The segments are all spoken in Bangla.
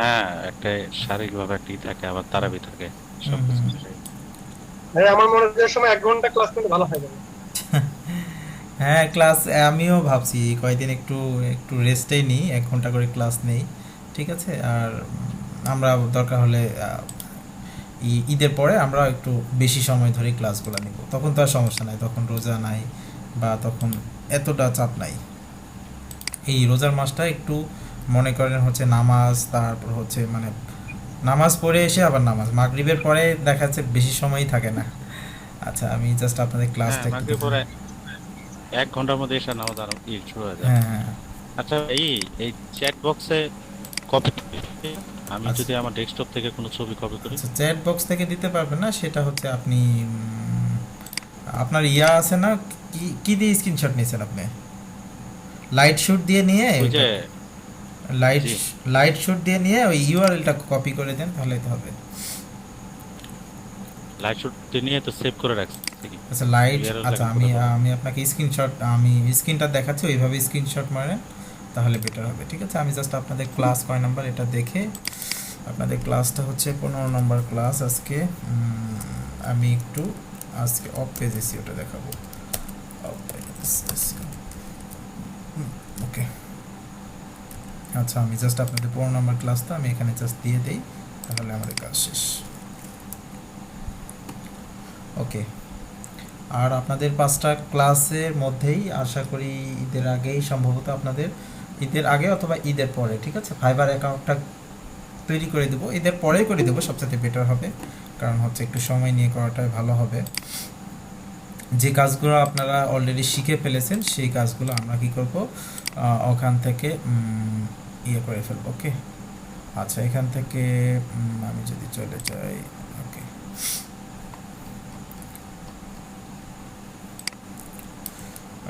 হ্যাঁ, একটা শারীরিকভাবে একটা থাকে, আবার তারাবি থাকে, হুম সবকিছু হুম। মিলাই। ভাই আমার মনে হয় যে সময় 1 ঘন্টা ক্লাস করলে ভালো হয় যাবে। হ্যাঁ ক্লাস, আমিও ভাবছি এই কয়েকদিন একটু একটু রেস্টেই নিই, 1 ঘন্টা করে ক্লাস নেই, ঠিক আছে। আর আমরা দরকার হলে ঈদের পরে আমরা একটু বেশি সময় ধরে ক্লাসগুলো নিব, তখন তো আর সমস্যা নাই, তখন রোজা নাই বা তখন এতটা চাপ নাই। এই রোজার মাসটা একটু মনে করেন হচ্ছে নামাজ, তারপর হচ্ছে মানে নামাজ পড়ে এসে আবার নামাজ, মাগরিবের পরে দেখা যাচ্ছে বেশি সময়ই থাকে না। আচ্ছা আমি জাস্ট আপনাদের হ্যাঁ, ক্লাসটা একটু মাগরিব দেখুন। পরে 1 ঘন্টার মধ্যে এসে নামাজ শুরু হয়ে যায়। হ্যাঁ হ্যাঁ। আচ্ছা, এই এই চ্যাট বক্সে কপি, আমি আচ্ছা যদি আমার ডেস্কটপ থেকে কোনো ছবি কপি করি। আচ্ছা, চ্যাট বক্স থেকে দিতে পারবেন না, সেটা হচ্ছে আপনি আপনার ইয়া আছে না, কি কি দিয়ে স্ক্রিনশট নিয়েছেন আপনি? লাইট শুট দিয়ে নিয়ে ওই যে, ওইটা, লাইট জি, লাইট শুট দিয়ে নিয়ে ওই ইউআরএলটা কপি করে দেন, তাহলে তো হবে। লাইট শুট নিয়ে তো সেভ করে রাখছি। আচ্ছা লাইট, ইউআরএল আচ্ছা এখন আমি কোথায় পাবো? আমি আপনাকে স্ক্রিনশট, আমি স্ক্রিনটা দেখাচ্ছি, ওইভাবে স্ক্রিনশট মারেন, তাহলে বেটার হবে, ঠিক আছে। আমি জাস্ট আপনাদের ক্লাস কয় নাম্বার এটা দেখে, আপনাদের ক্লাসটা হচ্ছে 15 নম্বর ক্লাস আজকে। আমি একটু আজকে অফ পেজ এসি ওটা দেখাবো, অফ পেজ এসি। ওকে, আচ্ছা আমি জাস্ট আপনাদের 15 নম্বর ক্লাসটা আমি এখানে জাস্ট দিয়ে দিই, তাহলে আমাদের কাজ শেষ। ওকে, আর আপনাদের 5টা ক্লাসের মধ্যেই আশা করি ঈদের আগেই সম্ভবত আপনাদের, ঈদের আগে অথবা ঈদের পরে, ঠিক আছে, ফাইবার অ্যাকাউন্টটা তৈরি করে দেবো, ঈদের পরেই করে দেবো, সবচেয়ে বেটার হবে, কারণ হচ্ছে একটু সময় নিয়ে করাটাই ভালো হবে। যে কাজগুলো আপনারা অলরেডি শিখে ফেলেছেন সেই কাজগুলো আমরা কি করব, ওখান থেকে ইয়ে করে ফেলবো। ওকে, আচ্ছা এখান থেকে আমি যদি চলে যাই, ওকে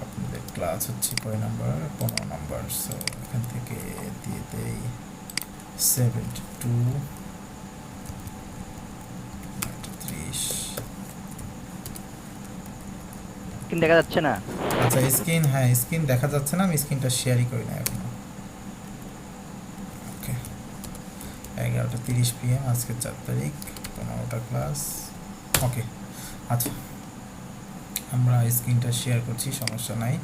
আপনাদের ক্লাস হচ্ছে কয় নাম্বার, 15 নম্বর, সো এখান থেকে দিয়ে দেই 72, 30। স্ক্রিন দেখা যাচ্ছে না? আচ্ছা স্ক্রিন, হ্যাঁ স্ক্রিন দেখা যাচ্ছে না, আমি স্ক্রিনটা শেয়ারই করি না এখনো। ওকে, 11:30 PM আজকে 4 তারিখ, 15টা ক্লাস। ওকে, আচ্ছা আমরা স্ক্রিনটা শেয়ার করছি, সমস্যা নাই।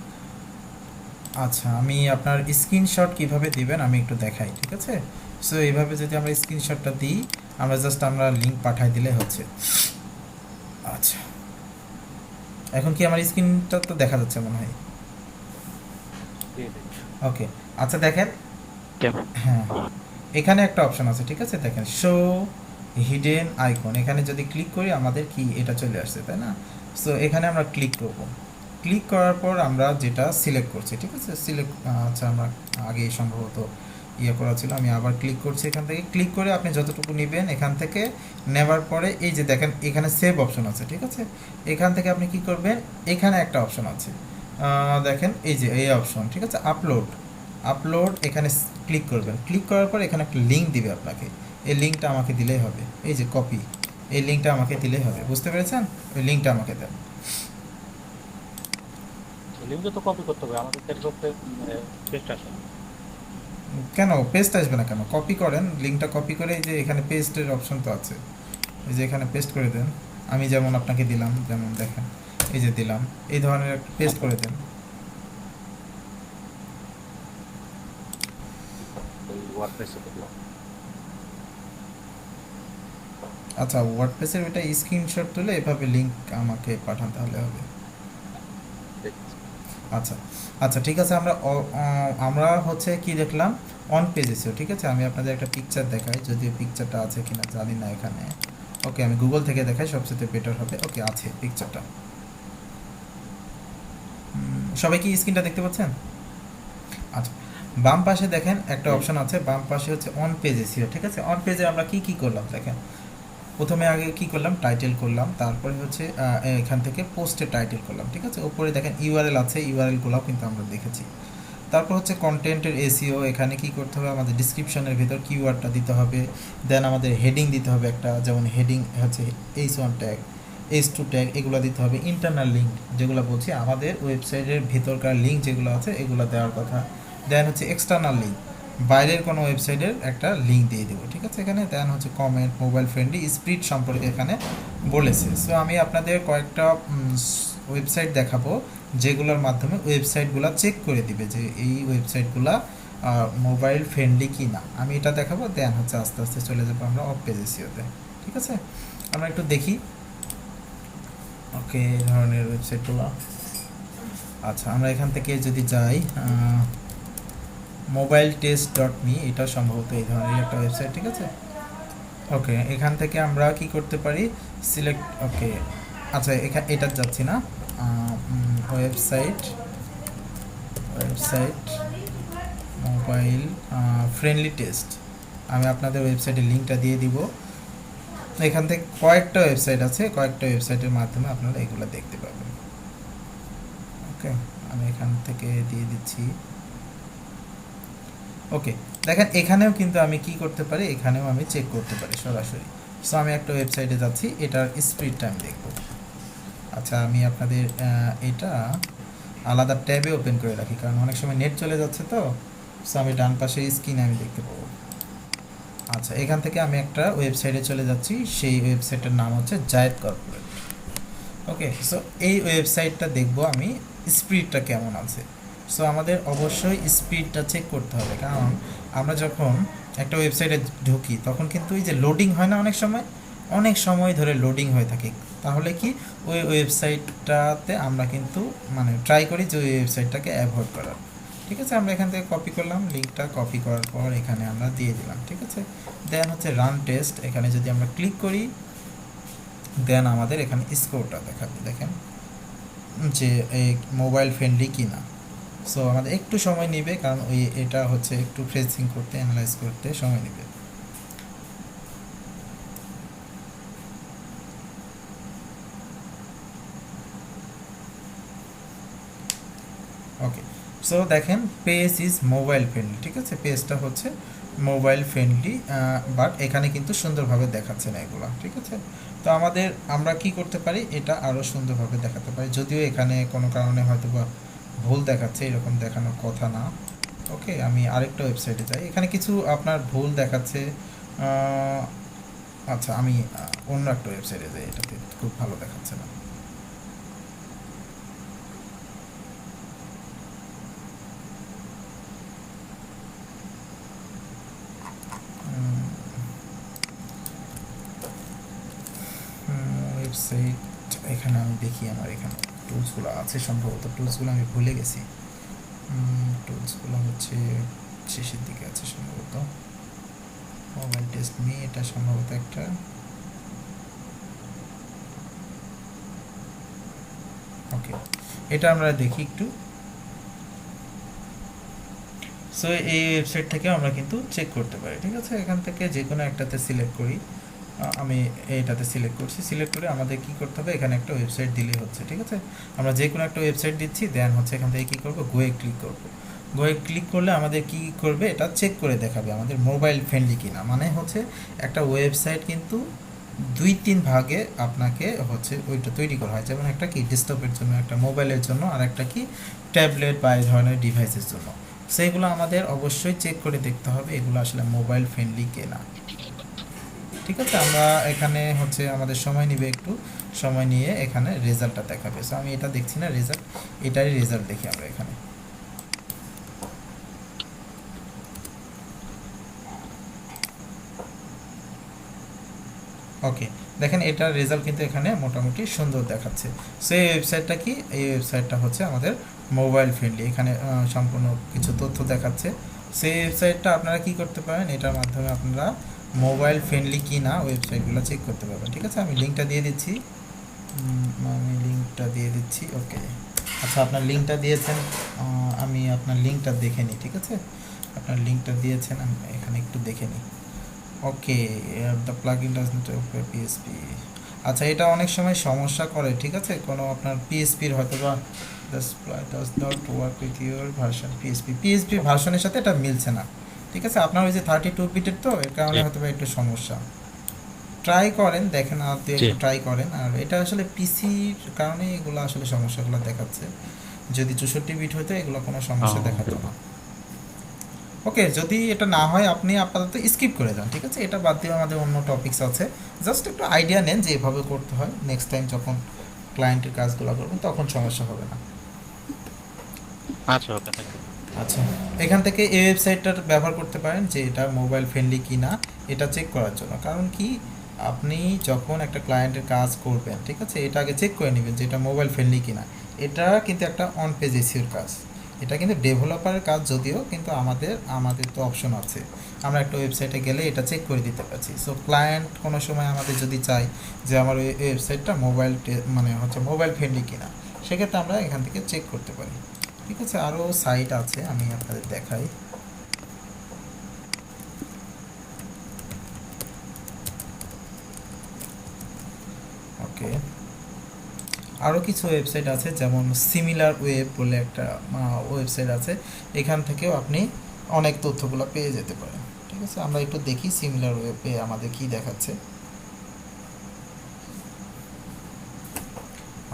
আচ্ছা আমি আপনার স্ক্রিনশট কিভাবে দিবেন আমি একটু দেখাই, ঠিক আছে। সো এইভাবে যদি আমরা স্ক্রিনশটটা দিই, আমরা লিঙ্ক পাঠাই দিলে হচ্ছে। আচ্ছা এখন কি আমার স্ক্রিনটা তো দেখা যাচ্ছে মনে হয়? জি, জি। ওকে, আচ্ছা দেখেন, কে? হ্যাঁ এখানে একটা অপশন আছে, ঠিক আছে, দেখেন শো হিডেন আইকন, এখানে যদি ক্লিক করি আমাদের কি এটা চলে আসছে, তাই না? সো এখানে আমরা ক্লিক করব, ক্লিক করার পর আমরা যেটা সিলেক্ট করছি, ঠিক আছে, সিলেক্ট, আচ্ছা আমরা আগে সম্ভবত ইয়ে করা ছিল, আমি আবার ক্লিক করছি, এখান থেকে ক্লিক করে আপনি যতটুকু নেবেন এখান থেকে নেবার পরে এই যে দেখেন এখানে সেভ অপশন আছে, ঠিক আছে। এখান থেকে আপনি কি করবেন, এখানে একটা অপশন আছে, দেখেন এই যে এই অপশন, ঠিক আছে, আপলোড, আপলোড এখানে ক্লিক করবেন, ক্লিক করার পর এখানে একটা লিঙ্ক দিবে আপনাকে, এই লিঙ্কটা আমাকে দিলেই হবে, এই যে কপি, এই লিঙ্কটা আমাকে দিলেই হবে, বুঝতে পেরেছেন? ওই লিঙ্কটা আমাকে দেন। লিঙ্কে তো কপি করতে হবে, আমাদের চ্যাট বক্সে পেস্ট আসে না। কেন পেস্ট আসবে না কেন, কপি করেন, লিঙ্কটা কপি করে এই যে এখানে পেস্টের অপশন তো আছে, এই যে এখানে পেস্ট করে দেন, আমি যেমন আপনাকে দিলাম, যেমন দেখেন এই যে দিলাম, এই ধরনের একটা পেস্ট করে দেন। ওই ওয়ার্ডপ্রেসে করলাম। আচ্ছা ওয়ার্ডপ্রেসের ওইটা স্ক্রিনশট তুলে এভাবে লিঙ্ক আমাকে পাঠান তাহলে হবে। দেখছি। আচ্ছা আচ্ছা ঠিক আছে, আমরা হচ্ছে কি দেখলাম, অন পেজ এসেও, ঠিক আছে, আমি আপনাদের একটা পিকচার দেখাই, যদিও পিকচারটা আছে কিনা জানি না এখানে। ওকে আমি গুগল থেকে দেখাই, সবচেয়ে বেটার হবে। ওকে আছে পিকচারটা, সবাই কি স্ক্রিনটা দেখতে পাচ্ছেন? আচ্ছা, বাম পাশে দেখেন একটা জি। অপশন আছে, বাম পাশে হচ্ছে অন পেজ এসিও, ঠিক আছে। অন পেজে আমরা কি কি করলাম দেখেন, প্রথমে আগে কি করলাম, টাইটেল করলাম, তারপরে হচ্ছে এখান থেকে পোস্টে টাইটেল করলাম, ঠিক আছে। উপরে দেখেন ইউআরএল আছে, ইউআরএলগুলোও কিন্তু আমরা দেখেছি। তারপর হচ্ছে কন্টেন্টের এসিও, এখানে কি করতে হবে, আমাদের ডিসক্রিপশনের ভিতর কিওয়ার্ডটা দিতে হবে, দেন আমাদের হেডিং দিতে হবে একটা, যেমন হেডিং হচ্ছে H1 ট্যাগ, H2 ট্যাগ, এগুলো দিতে হবে। ইন্টারনাল লিঙ্ক যেগুলো বলছি, আমাদের ওয়েবসাইটের ভেতরকার লিঙ্ক যেগুলো আছে এগুলো দেওয়ার কথা। দেন হচ্ছে এক্সটার্নাল লিঙ্ক, বাইরের কোনো ওয়েবসাইটের একটা লিঙ্ক দিয়ে দেবো, ঠিক আছে। এখানে দেন হচ্ছে কমেন্ট, মোবাইল ফ্রেন্ডলি, স্পিড সম্পর্কে এখানে বলেছে। সো আমি আপনাদের কয়েকটা ওয়েবসাইট দেখাবো যেগুলোর মাধ্যমে ওয়েবসাইটগুলো চেক করে দিবে যে এই ওয়েবসাইটগুলো মোবাইল ফ্রেন্ডলি কি না। আমি এটা দেখাবো, দেন হচ্ছে আস্তে আস্তে চলে যাবো আমরা অফ পেজ এসইওতে, ঠিক আছে। আমরা একটু দেখি ওকে এই ধরনের ওয়েবসাইটগুলো। আচ্ছা, আমরা এখান থেকে যদি যাই মোবাইল টেস্ট ডট মি, এটা সম্ভবত এই ধরনের একটা ওয়েবসাইট, ঠিক আছে। ওকে, এখান থেকে আমরা কি করতে পারি, সিলেক্ট, ওকে আচ্ছা এটা যাচ্ছি না, ওয়েবসাইট মোবাইল ফ্রেন্ডলি টেস্ট, আমি আপনাদের ওয়েবসাইটের লিঙ্কটা দিয়ে দিব। এখান থেকে কয়েকটা ওয়েবসাইট আছে, কয়েকটা ওয়েবসাইটের মাধ্যমে আপনারা এগুলো দেখতে পাবেন। ওকে, আমি এখান থেকে দিয়ে দিচ্ছি। ওকে, দেখেন এখানেও কিন্তু আমি কি করতে পারি, এখানেও আমি চেক করতে পারি সরাসরি। সো আমি একটা ওয়েবসাইটে যাচ্ছি, এটার স্পিডটা আমি দেখব। আচ্ছা, আমি আপনাদের এটা আলাদা ট্যাবে ওপেন করে রাখি, কারণ অনেক সময় নেট চলে যাচ্ছে তো। সো আমি ডান পাশের স্ক্রিনে আমি দেখতে পাবো। আচ্ছা, এখান থেকে আমি একটা ওয়েবসাইটে চলে যাচ্ছি, সেই ওয়েবসাইটের নাম হচ্ছে জায়েদ কর্পোরেট। ওকে, সো এই ওয়েবসাইটটা দেখব আমি স্পিডটা কেমন আছে। সো আমাদের অবশ্যই স্পিডটা চেক করতে হবে, কারণ আমরা যখন একটা ওয়েবসাইটে ঢুকি তখন কিন্তু এই যে লোডিং হয় না, অনেক সময় ধরে লোডিং হয়ে থাকে। তাহলে কি ওই ওয়েবসাইটটাতে আমরা কিন্তু মানে ট্রাই করি যে ওই ওয়েবসাইটটাকে অ্যাভয়েড করার, ঠিক আছে। আমরা এখান থেকে কপি করলাম, লিঙ্কটা কপি করার পর এখানে আমরা দিয়ে দিলাম, ঠিক আছে। দেন হচ্ছে রান টেস্ট, এখানে যদি আমরা ক্লিক করি দেন আমাদের এখানে স্কোরটা দেখাবে, দেখেন যে এই মোবাইল ফ্রেন্ডলি কি না। সো আমাদের একটু সময় নেবে, কারণ এটা হচ্ছে একটু ফ্রেজিং করতে, অ্যানালাইজ করতে সময় নেবে। ওকে, সো দেখেন পেজ ইজ মোবাইল ফ্রেন্ডলি, ঠিক আছে। পেজটা হচ্ছে মোবাইল ফ্রেন্ডলি, বাট এখানে কিন্তু সুন্দরভাবে দেখাচ্ছে না এগুলো, ঠিক আছে। তো আমরা কি করতে পারি, এটা আরও সুন্দরভাবে দেখাতে পারি, যদিও এখানে কোনো কারণে হয়তো বা ভুল দেখাচ্ছে, এরকম দেখানোর কথা না। ওকে, আমি আরেকটা ওয়েবসাইটে যাই, এখানে কিছু আপনার ভুল দেখাচ্ছে। আচ্ছা, আমি অন্য একটা ওয়েবসাইটে যাই, এটাতে খুব ভালো দেখাচ্ছে না। ওয়েবসাইট এখানে আমি দেখি, আমার এখানে টুলসগুলো আছে, সম্ভবত টুলসগুলো আমি ভুলে গেছি। টুলসগুলো হচ্ছে শেষের দিকে আছে সম্ভবত, মোবাইল টেস্ট মি, এটা সম্ভবত একটা। ওকে, এটা আমরা দেখি একটু। সো এই ওয়েবসাইট থেকে আমরা কিন্তু চেক করতে পারি, ঠিক আছে। এখান থেকে যে কোনো একটাতে সিলেক্ট করি, আমি এইটাতে সিলেক্ট করছি, সিলেক্ট করে আমাদের কি করতে হবে, এখানে একটা ওয়েবসাইট দিলে হচ্ছে, ঠিক আছে। আমরা যে কোনো একটা ওয়েবসাইট দিচ্ছি, দেন হচ্ছে এখান থেকে কী করবো, গোয়ে ক্লিক করব। গোয়ে ক্লিক করলে আমাদের কি করবে, এটা চেক করে দেখাবে আমাদের মোবাইল ফ্রেন্ডলি কিনা। মানে হচ্ছে একটা ওয়েবসাইট কিন্তু 2-3 ভাগে আপনাকে হচ্ছে ওইটা তৈরি করা হয়, যেমন একটা কি ডেস্কটপের জন্য, একটা মোবাইলের জন্য, আর একটা কি ট্যাবলেট বা এই ধরনের ডিভাইসের জন্য। সেইগুলো আমাদের অবশ্যই চেক করে দেখতে হবে এগুলো আসলে মোবাইল ফ্রেন্ডলি কিনা, ঠিক আছে। আমরা এখানে হচ্ছে আমাদের সময় নিবে, একটু সময় নিয়ে এখানে রেজাল্টটা দেখাবে। সো আমি এটা দেখছি না রেজাল্ট, এটারই রেজাল্ট দেখি আমরা এখানে। ওকে, দেখেন এটার রেজাল্ট কিন্তু এখানে মোটামুটি সুন্দর দেখাচ্ছে। সো এই ওয়েবসাইটটা কি, এই ওয়েবসাইটটা হচ্ছে আমাদের মোবাইল ফ্রেন্ডলি, এখানে সম্পূর্ণ কিছু তথ্য দেখাচ্ছে। সেই ওয়েবসাইটটা আপনারা কি করতে পারেন, এটার মাধ্যমে আপনারা মোবাইল ফ্রেন্ডলি কি না ওয়েবসাইটগুলো চেক করতে পারবেন, ঠিক আছে। আমি লিঙ্কটা দিয়ে দিচ্ছি, ওকে। আচ্ছা, আপনার লিঙ্কটা দিয়েছেন, আমি আপনার লিঙ্কটা দেখে নিই, ঠিক আছে। আপনার লিঙ্কটা দিয়েছেন, আমি এখানে একটু দেখে নিই। Okay, the plugin does not open PSP. আচ্ছা, এটা অনেক সময় সমস্যা করে, ঠিক আছে। কোনো আপনার পিএসপির হয়তো বা does not work with your version PSP ভার্সনের সাথে এটা মিলছে না, ঠিক আছে। আপনার ওই যে 32 বিটের, তো এর কারণে হয়তো বা একটু সমস্যা। ট্রাই করেন, দেখেন আর একটু ট্রাই করেন। আর এটা আসলে পিসির কারণে এগুলো আসলে সমস্যাগুলো দেখাচ্ছে, যদি 64 বিট হতো এগুলো কোনো সমস্যা দেখাতো না। ওকে, যদি এটা না হয় আপনি আপাতত স্কিপ করে যান, ঠিক আছে? এটা বাদ দিয়ে আমাদের অন্য টপিকস আছে, জাস্ট একটু আইডিয়া নেন যে এভাবে করতে হয়, নেক্সট টাইম যখন ক্লায়েন্টের কাজগুলো করবেন তখন সমস্যা হবে না। আচ্ছা, ওকে, থ্যাংক ইউ। আচ্ছা, এখান থেকে এই ওয়েবসাইটটার ব্যবহার করতে পারেন যে এটা মোবাইল ফ্রেন্ডলি কি না এটা চেক করার জন্য। কারণ কি, আপনি যখন একটা ক্লায়েন্টের কাজ করবেন, ঠিক আছে, এটা আগে চেক করে নেবেন যে এটা মোবাইল ফ্রেন্ডলি কি না। এটা কিন্তু একটা অন পেজ এসিওর কাজ, এটা কিন্তু ডেভেলপারের কাজ যদিও, কিন্তু আমাদের তো অপশন আছে, আমরা একটা ওয়েবসাইটে গেলে এটা চেক করে দিতে পারছি। সো ক্লায়েন্ট কোনো সময় আমাদের যদি চাই যে আমার ওই ওয়েবসাইটটা মানে হচ্ছে মোবাইল ফ্রেন্ডলি কিনা, সেক্ষেত্রে আমরা এখান থেকে চেক করতে পারি, ঠিক আছে? আরও সাইট আছে, আমি আপনাদের দেখাই। ওকে, আরও কিছু ওয়েবসাইট আছে, যেমন সিমিলার ওয়েব বলে একটা ওয়েবসাইট আছে, এখান থেকেও আপনি অনেক তথ্যগুলো পেয়ে যেতে পারেন, ঠিক আছে? আমরা একটু দেখি সিমিলার ওয়েবে আমাদের কি দেখাচ্ছে।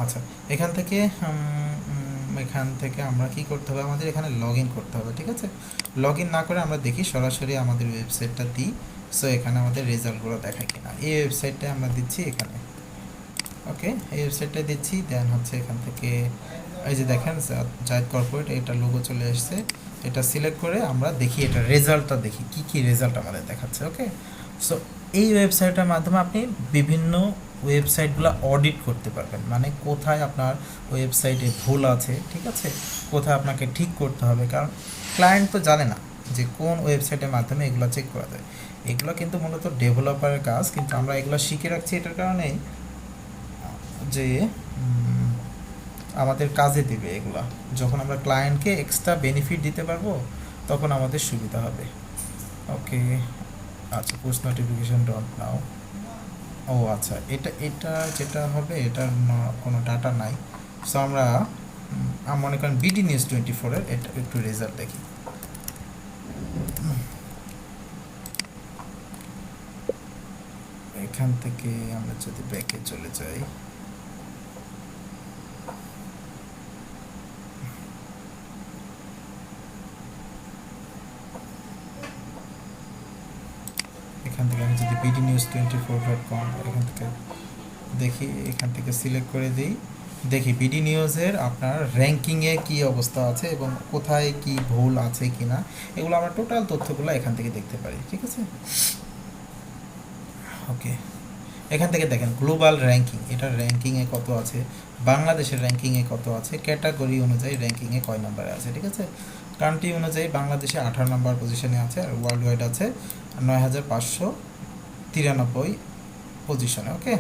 আচ্ছা, এখান থেকে আমরা কি করতে হবে, আমাদের এখানে লগ ইন করতে হবে, ঠিক আছে? লগ ইন না করে আমরা দেখি সরাসরি আমাদের ওয়েবসাইটটা দিই। সো এখানে আমাদের রেজাল্টগুলো দেখায় কিনা, এই ওয়েবসাইটটা আমরা দিচ্ছি এখানে। ওকে, এই ওয়েবসাইটটাই দিচ্ছি, দেন হচ্ছে এখান থেকে এই যে দেখেন জায়েদ কর্পোরেট, এটা লোগো চলে এসছে, এটা সিলেক্ট করে আমরা দেখি এটা রেজাল্টটা দেখি কি কি রেজাল্ট আমাদের দেখাচ্ছে। ওকে, সো এই ওয়েবসাইটের মাধ্যমে আপনি বিভিন্ন ওয়েবসাইটগুলো অডিট করতে পারবেন, মানে কোথায় আপনার ওয়েবসাইটে ভুল আছে, ঠিক আছে, কোথায় আপনাকে ঠিক করতে হবে। কারণ ক্লায়েন্ট তো জানে না যে কোন ওয়েবসাইটের মাধ্যমে এগুলো চেক করা যায়, এগুলো কিন্তু মূলত ডেভেলপারের কাজ, কিন্তু আমরা এগুলো শিখে রাখছি এটার কারণেই যে আমাদের কাজে দিবে এগুলা, যখন আমরা ক্লায়েন্টকে এক্সট্রা বেনিফিট দিতে পারবো তখন আমাদের সুবিধা হবে। ওকে, আচ্ছা, পুশ নোটিফিকেশন ডট নাও। ও আচ্ছা, এটা যেটা হবে এটার কোনো ডাটা নাই। সো আমরা মনে করেন বিডি নিউজ 24-এর এটা একটু রেজাল্ট দেখি। এখান থেকে আমরা যদি ব্যাকে চলে যাই, এখান থেকে আমি যদি বিডি নিউজ 24.com এখান থেকে দেখি, এখান থেকে সিলেক্ট করে দিই, দেখি বিডি নিউজের আপনার র্যাঙ্কিংয়ে কি অবস্থা আছে এবং কোথায় কি ভুল আছে কি না, এগুলো আমরা টোটাল তথ্যগুলো এখান থেকে দেখতে পারি, ঠিক আছে? ওকে, এখান থেকে দেখেন গ্লোবাল র্যাঙ্কিং, এটার র্যাঙ্কিংয়ে কত আছে, বাংলাদেশের র্যাঙ্কিংয়ে কত আছে, ক্যাটাগরি অনুযায়ী র্যাঙ্কিংয়ে কয় নম্বরে আছে, ঠিক আছে? কান্ট্রি অনুযায়ী বাংলাদেশে 18 নম্বর পজিশনে আছে, আর ওয়ার্ল্ড ওয়াইড আছে 9593 পজিশনে। ওকে,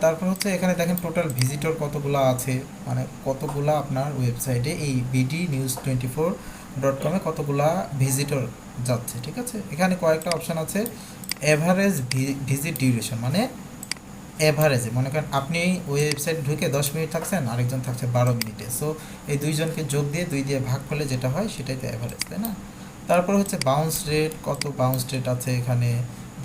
তারপর হচ্ছে এখানে দেখেন টোটাল ভিজিটর কতগুলো আছে, মানে কতগুলা আপনার ওয়েবসাইটে এই বিডি নিউজ 24.com-এ কতগুলা ভিজিটর যাচ্ছে, ঠিক আছে? এখানে কয়েকটা অপশান আছে, অ্যাভারেজ ভিজিট ডিউরেশন, মানে অ্যাভারেজে মনে করেন আপনি ওয়েবসাইট ঢুকে 10 মিনিট থাকছেন, আরেকজন থাকছে 12 মিনিটে, সো এই দুইজনকে যোগ দিয়ে 2 দিয়ে ভাগ করলে যেটা হয় সেটাই তো অ্যাভারেজ, তাই না? তারপর হচ্ছে বাউন্স রেট, কত বাউন্স রেট আছে এখানে,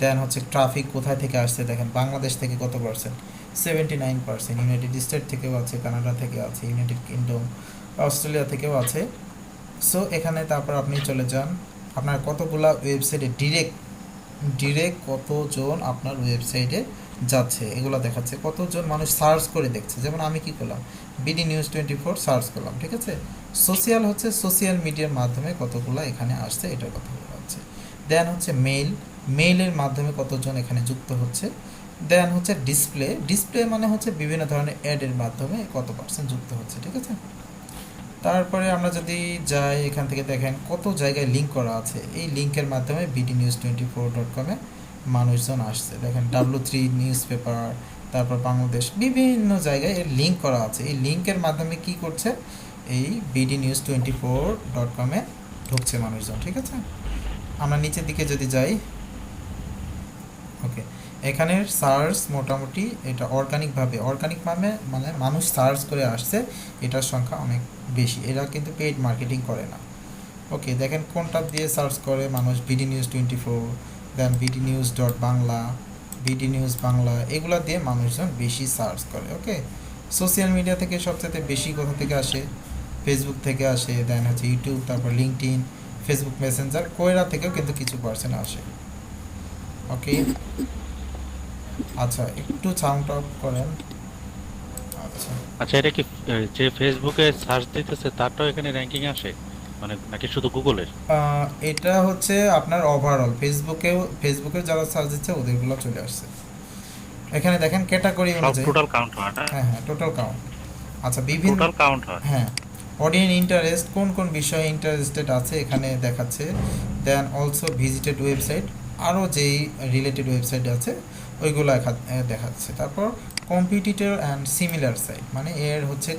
দেন হচ্ছে ট্রাফিক কোথায় থেকে আসছে, দেখেন বাংলাদেশ থেকে কত পার্সেন্ট, 79%, ইউনাইটেড স্টেট থেকেও আছে, কানাডা থেকে আছে, ইউনাইটেড কিংডম, অস্ট্রেলিয়া থেকেও আছে। সো এখানে তারপর আপনি চলে যান, আপনার কতগুলা ওয়েবসাইটে ডিরেক্ট কতজন আপনার ওয়েবসাইটে যাচ্ছে এগুলো দেখাচ্ছে, কতজন মানুষ সার্চ করে দেখছে। যেমন আমি কি করলাম, বিডি নিউজ 24 সার্চ করলাম, ঠিক আছে? সোশ্যাল হচ্ছে সোশ্যাল মিডিয়ার মাধ্যমে কতগুলো এখানে আসছে এটার কথা বলা হচ্ছে। দেন হচ্ছে মেইলের মাধ্যমে কতজন এখানে যুক্ত হচ্ছে। দেন হচ্ছে ডিসপ্লে মানে হচ্ছে বিভিন্ন ধরনের অ্যাডের মাধ্যমে কত পার্সেন্ট যুক্ত হচ্ছে, ঠিক আছে? তারপরে আমরা যদি যাই, এখান থেকে দেখেন কত জায়গায় লিঙ্ক করা আছে, এই লিঙ্কের মাধ্যমে বিডি নিউজ 24.com-এ মানুষজন আসছে। দেখেন W3 নিউজ পেপার, তারপর বাংলাদেশ, বিভিন্ন জায়গায় এর লিঙ্ক করা আছে। এই লিঙ্কের মাধ্যমে কি করছে, এই বিডি নিউজ 24.com-এ ঢুকছে মানুষজন, ঠিক আছে? আমরা নিচের দিকে যদি যাই, ওকে, এখানের সার্চ মোটামুটি এটা অর্গানিক মানে মানুষ সার্চ করে আসছে, এটার সংখ্যা অনেক বেশি, এরা কিন্তু পেইড মার্কেটিং করে না। ওকে, দেখেন কোনটা দিয়ে সার্চ করে মানুষ, BD news 24, then BD news .Bangla, BD news Bangla, এগুলো দিয়ে মানুষজন বেশি সার্চ করে। ওকে, সোশ্যাল মিডিয়া থেকে সবচেয়ে বেশি কোথা থেকে আসে, ফেসবুক থেকে আসে, দেন হচ্ছে ইউটিউব, তারপর লিঙ্কডইন, ফেসবুক মেসেঞ্জার কোয়েরা থেকেও কিন্তু কিছু পার্সেন্ট আসে। ওকে, আচ্ছা একটু সাউন্ড অফ করেন। আচ্ছা, আচ্ছা, এটা কি যে ফেসবুকে সার্চ দিতেছে তারটাও এখানে র্যাঙ্কিং আসে, মানে নাকি শুধু গুগলের? এটা হচ্ছে আপনার ওভারঅল ফেসবুকেও যারা সার্চ দিচ্ছে ওদেরগুলো চলে আসছে। এখানে দেখেন ক্যাটাগরি সব অনুযায়ী। টোটাল কাউন্ট হয় না? হ্যাঁ হ্যাঁ, টোটাল কাউন্ট। আচ্ছা, বিভিন্ন, টোটাল কাউন্ট হয়। হ্যাঁ, অডিয়েন্স ইন্টারেস্ট, কোন কোন বিষয়ে ইন্টারেস্টেড আছে এখানে দেখাচ্ছে। দেন অলসো ভিজিটেড ওয়েবসাইট, আরও যেই রিলেটেড ওয়েবসাইট আছে ওইগুলো দেখাচ্ছে। তারপর কম্পিটিটর অ্যান্ড সিমিলার সাইট, মানে এর হচ্ছে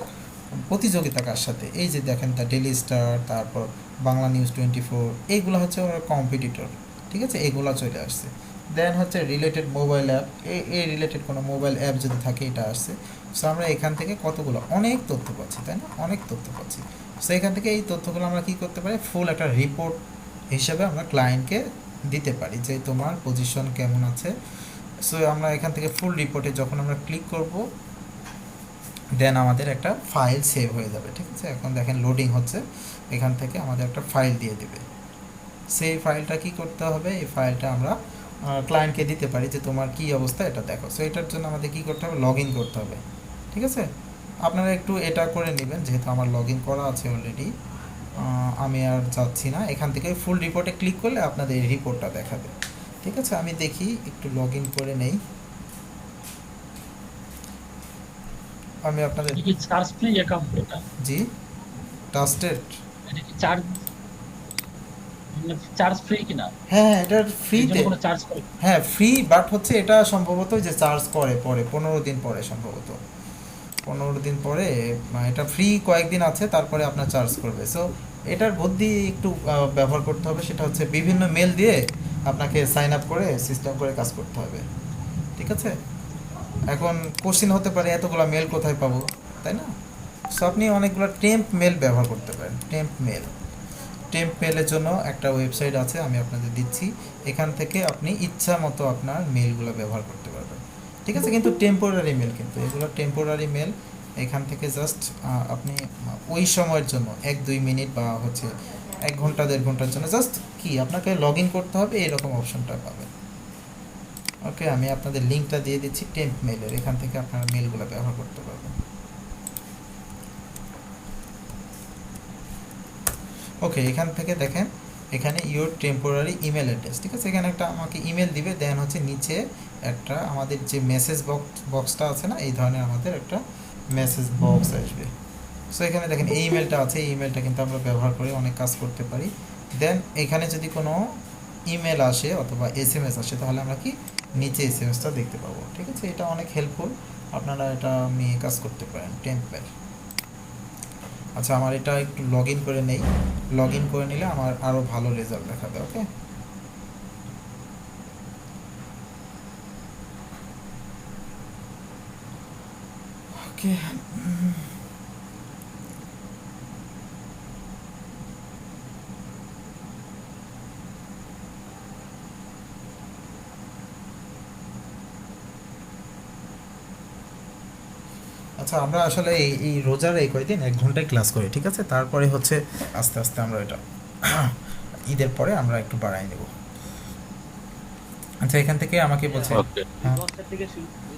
প্রতিযোগিতা কার সাথে, এই যে দেখেন দ্য ডেলি স্টার, তারপর বাংলা নিউজ 24, এইগুলো হচ্ছে ওরা কম্পিটিটর, ঠিক আছে, এগুলো চলে আসছে। দেন হচ্ছে রিলেটেড মোবাইল অ্যাপ, এই রিলেটেড কোনো মোবাইল অ্যাপ যদি থাকে এটা আসছে। সো আমরা এখান থেকে কতগুলো অনেক তথ্য পাচ্ছি, তাই না, অনেক তথ্য পাচ্ছি। সো এখান থেকে এই তথ্যগুলো আমরা কী করতে পারি, ফুল একটা রিপোর্ট হিসেবে আমরা ক্লায়েন্টকে দিতে পারি যে তোমার পজিশন কেমন আছে। সো আমরা এখান থেকে ফুল রিপোর্টে যখন আমরা ক্লিক করব, দেন আমাদের একটা ফাইল সেভ হয়ে যাবে, ঠিক আছে। এখন দেখেন লোডিং হচ্ছে, এখান থেকে আমাদের একটা ফাইল দিয়ে দিবে। সেই ফাইলটা কি করতে হবে, এই ফাইলটা আমরা ক্লায়েন্টকে দিতে পারি যে তোমার কি অবস্থা এটা দেখো। সো এটার জন্য আমাদের কি করতে হবে, লগ ইন করতে হবে, ঠিক আছে। আপনারা একটু এটা করে নেবেন, যেহেতু আমার লগ ইন করা আছে অলরেডি, আমি আর যাচ্ছি না। এখান থেকে ফুল রিপোর্টে ক্লিক করলে আপনাদের এই রিপোর্টটা দেখাবে, ঠিক আছে। আমি দেখি একটু লগ ইন করে নেই। আমি আপনাদের, এটা কি চার্জ ফ্রি অ্যাকাউন্ট এটা? জি, ট্রাস্টেড, এটা কি চার্জ চার্জ ফ্রি কিনা? হ্যাঁ হ্যাঁ, এটার এর ফ্রিতে, জন্য কোনো চার্জ করে? হ্যাঁ ফ্রি, বাট হচ্ছে এটা সম্ভবত যে চার্জ করে পরে 15 দিন পরে, সম্ভবত 15 দিন পরে, এটা ফ্রি কয়েকদিন আছে, তারপরে আপনার চার্জ করবে। সো এটার বুদ্ধি একটু ব্যবহার করতে হবে, সেটা হচ্ছে বিভিন্ন মেল দিয়ে আপনাকে সাইন আপ করে সিস্টেম করে কাজ করতে হবে, ঠিক আছে। এখন কোশ্চেন হতে পারে এতগুলো মেল কোথায় পাবো, তাই না। সো আপনি অনেকগুলো টেম্প মেল ব্যবহার করতে পারেন। টেম্প মেলের জন্য একটা ওয়েবসাইট আছে, আমি আপনাদের দিচ্ছি। এখান থেকে আপনি ইচ্ছা মতো আপনার মেলগুলো ব্যবহার করতে পারবেন, ঠিক আছে। কিন্তু টেম্পোরারি মেল, কিন্তু এগুলো টেম্পোরারি মেল। এখান থেকে জাস্ট আপনি ওই সময়ের জন্য 1-2 মিনিট বা হচ্ছে 1 ঘন্টা 1.5 ঘন্টার জন্য জাস্ট কি আপনাকে লগ ইন করতে হবে, এরকম অপশনটা পাবেন। ওকে, আমি আপনাদের লিঙ্কটা দিয়ে দিচ্ছি টেম্প মেলের, এখান থেকে আপনারা মেলগুলো ব্যবহার করতে পারবেন। ওকে, এখান থেকে দেখেন এখানে ইওর টেম্পোরারি ইমেল অ্যাড্রেস, ঠিক আছে। এখানে একটা আমাকে ইমেল দিবে, দেন হচ্ছে নিচে একটা আমাদের যে মেসেজ বক্সটা আছে না, এই ধরনের আমাদের একটা মেসেজ বক্স আসবে। সো এখানে দেখেন এই ইমেলটা আছে, এই ইমেলটা কিন্তু আমরা ব্যবহার করে অনেক কাজ করতে পারি। দেন এখানে যদি কোনো ইমেল আসে অথবা SMS আসে, তাহলে আমরা কি নিচে SMS-টা দেখতে পাবো, ঠিক আছে। এটা অনেক হেল্পফুল, আপনারা এটা নিয়ে কাজ করতে পারেন, টেম্পেল। আচ্ছা, আমার এটা একটু লগ ইন করে নেই, লগ ইন করে নিলে আমার আরও ভালো রেজাল্ট দেখাবে। ওকে, ওকে, আচ্ছা, আমরা আসলে এই রোজার এই কয়দিন 1 ঘন্টায় ক্লাস করি, ঠিক আছে। তারপরে হচ্ছে আস্তে আস্তে আমরা এটা ঈদের পরে আমরা একটু বাড়াই নেব। আচ্ছা, এখান থেকে আমাকে বলছে, ওকে। হ্যাঁ 10টা থেকে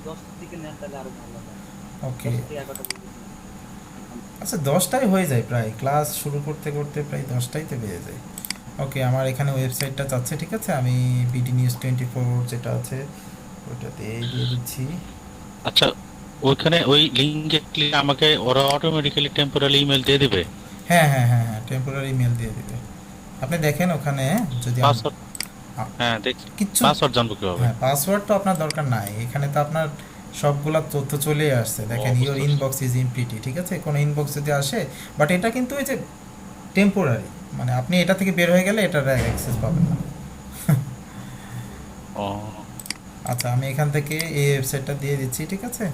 10টা থেকে নেন তাহলে আরো ভালো হয়। ওকে, 10 থেকে 11টা পর্যন্ত। আচ্ছা 10টায় হয়ে যায়, প্রায় ক্লাস শুরু করতে করতে প্রায় 10টাইতে বেজে যায়। ওকে, আমার এখানে ওয়েবসাইটটা চাচ্ছে, ঠিক আছে। আমি BD News 24 যেটা আছে ওইটাতে দিয়ে দিচ্ছি। আচ্ছা, ওইখানে ওই লিঙ্কে ক্লিক আমাকে ওরা অটোমেটিক্যালি টেম্পোরারি ইমেল দিয়ে দিবে? হ্যাঁ হ্যাঁ হ্যাঁ হ্যাঁ, টেম্পোরারি মেল দিয়ে দিবে। আপনি দেখেন ওখানে যদি পাসওয়ার্ড? হ্যাঁ, দেখছি। কিচ্ছু, পাসওয়ার্ড জানবো কিভাবে? হ্যাঁ পাসওয়ার্ড তো আপনার দরকার নাই, এখানে তো আপনার সবগুলা তথ্য চলেই আসছে। দেখেন বুঝতে ইওর পারছি। ইনবক্স ইজ এমপ্টি, ঠিক আছে। কোনো ইনবক্স যদি আসে, বাট এটা কিন্তু এই যে টেম্পোরারি, মানে আপনি এটা থেকে বের হয়ে গেলে এটার অ্যাক্সেস পাবেন না। ও, আচ্ছা, আমি এখান থেকে এই ওয়েবসাইটটা দিয়ে দিচ্ছি, ঠিক আছে।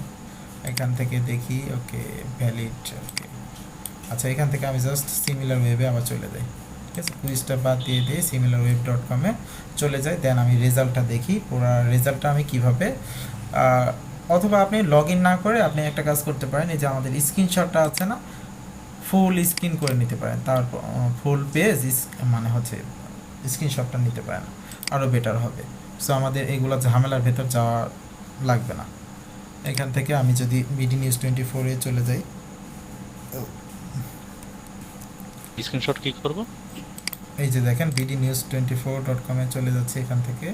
এখান থেকে দেখি, ওকে ভ্যালিড, ওকে। আচ্ছা, এখান থেকে আমি জাস্ট সিমিলার ওয়েবে আবার চলে যাই, ঠিক আছে। কুইজটা বাদ দিয়ে similarweb.com-এ চলে যাই। দেন আমি রেজাল্টটা দেখি, পুরো রেজাল্টটা আমি কিভাবে, অথবা আপনি লগ ইন না করে আপনি একটা কাজ করতে পারেন, এই যে আমাদের স্ক্রিনশটটা আছে না, ফুল স্ক্রিন করে নিতে পারেন, তারপর ফুল পেজ মানে হচ্ছে স্ক্রিনশটটা নিতে পারেন, আরও বেটার হবে। সো আমাদের এগুলো ঝামেলার ভেতর যাওয়া লাগবে না। এখান থেকে আমি যদি বিডি নিউজ 24-এ চলে যাই, স্ক্রিনশট কি করব? এই যে দেখেন bdnews24.com-এ চলে যাচ্ছে এখান থেকে।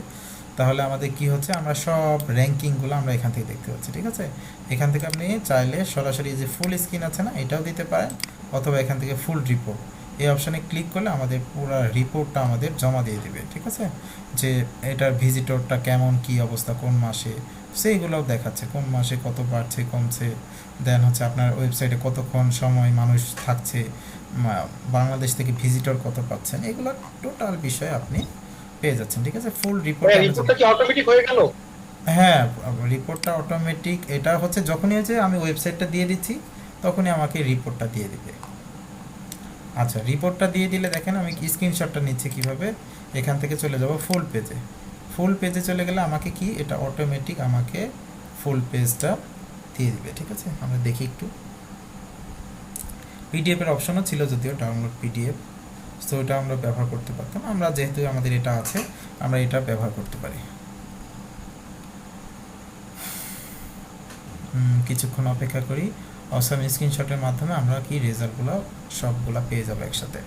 তাহলে আমাদের কি হচ্ছে, আমরা সব র্যাঙ্কিংগুলো আমরা এখান থেকে দেখতে পাচ্ছি, ঠিক আছে। এখান থেকে আপনি চাইলে সরাসরি যে ফুল স্ক্রিন আছে না, এটাও দিতে পারেন, অথবা এখান থেকে ফুল রিপোর্ট এই অপশানে ক্লিক করলে আমাদের পুরো রিপোর্টটা আমাদের জমা দিয়ে দেবে, ঠিক আছে। যে এটার ভিজিটরটা কেমন, কি অবস্থা, কোন মাসে, সেইগুলোও দেখাচ্ছে, কোন মাসে কত বাড়ছে কমছে, দেন হচ্ছে আপনার ওয়েবসাইটে কতক্ষণ সময় মানুষ থাকছে, বাংলাদেশ থেকে ভিজিটর কত পাচ্ছেন, এগুলো টোটাল বিষয় আপনি পেয়ে যাচ্ছেন, ঠিক আছে। ফুল রিপোর্ট রিপোর্টটা কি অটোমেটিক হয়ে গেল? হ্যাঁ, রিপোর্টটা অটোমেটিক। এটা হচ্ছে যখনই হচ্ছে আমি ওয়েবসাইটটা দিয়ে দিচ্ছি তখনই আমাকে রিপোর্টটা দিয়ে দিবে। আচ্ছা, রিপোর্টটা দিয়ে দিলে দেখেন আমি স্ক্রিনশটটা নিচ্ছি কিভাবে, এখান থেকে চলে যাব ফুল পেজে। ফুল পেজে চলে গেলে আমাকে কি এটা অটোমেটিক আমাকে ফুল পেজটা দিয়ে দিবে, ঠিক আছে। আমরা দেখি একটু, পিডিএফের অপশনও ছিল যদিও, ডাউনলোড পিডিএফ, সো এটা আমরা ব্যবহার করতে পারতাম। আমরা যেহেতু আমাদের এটা আছে, আমরা এটা ব্যবহার করতে পারি। কিছুক্ষণ অপেক্ষা করি, অসাম স্ক্রিনশটের মাধ্যমে আমরা কি রেজাল্টগুলো সবগুলো পেয়ে যাবো একসাথে।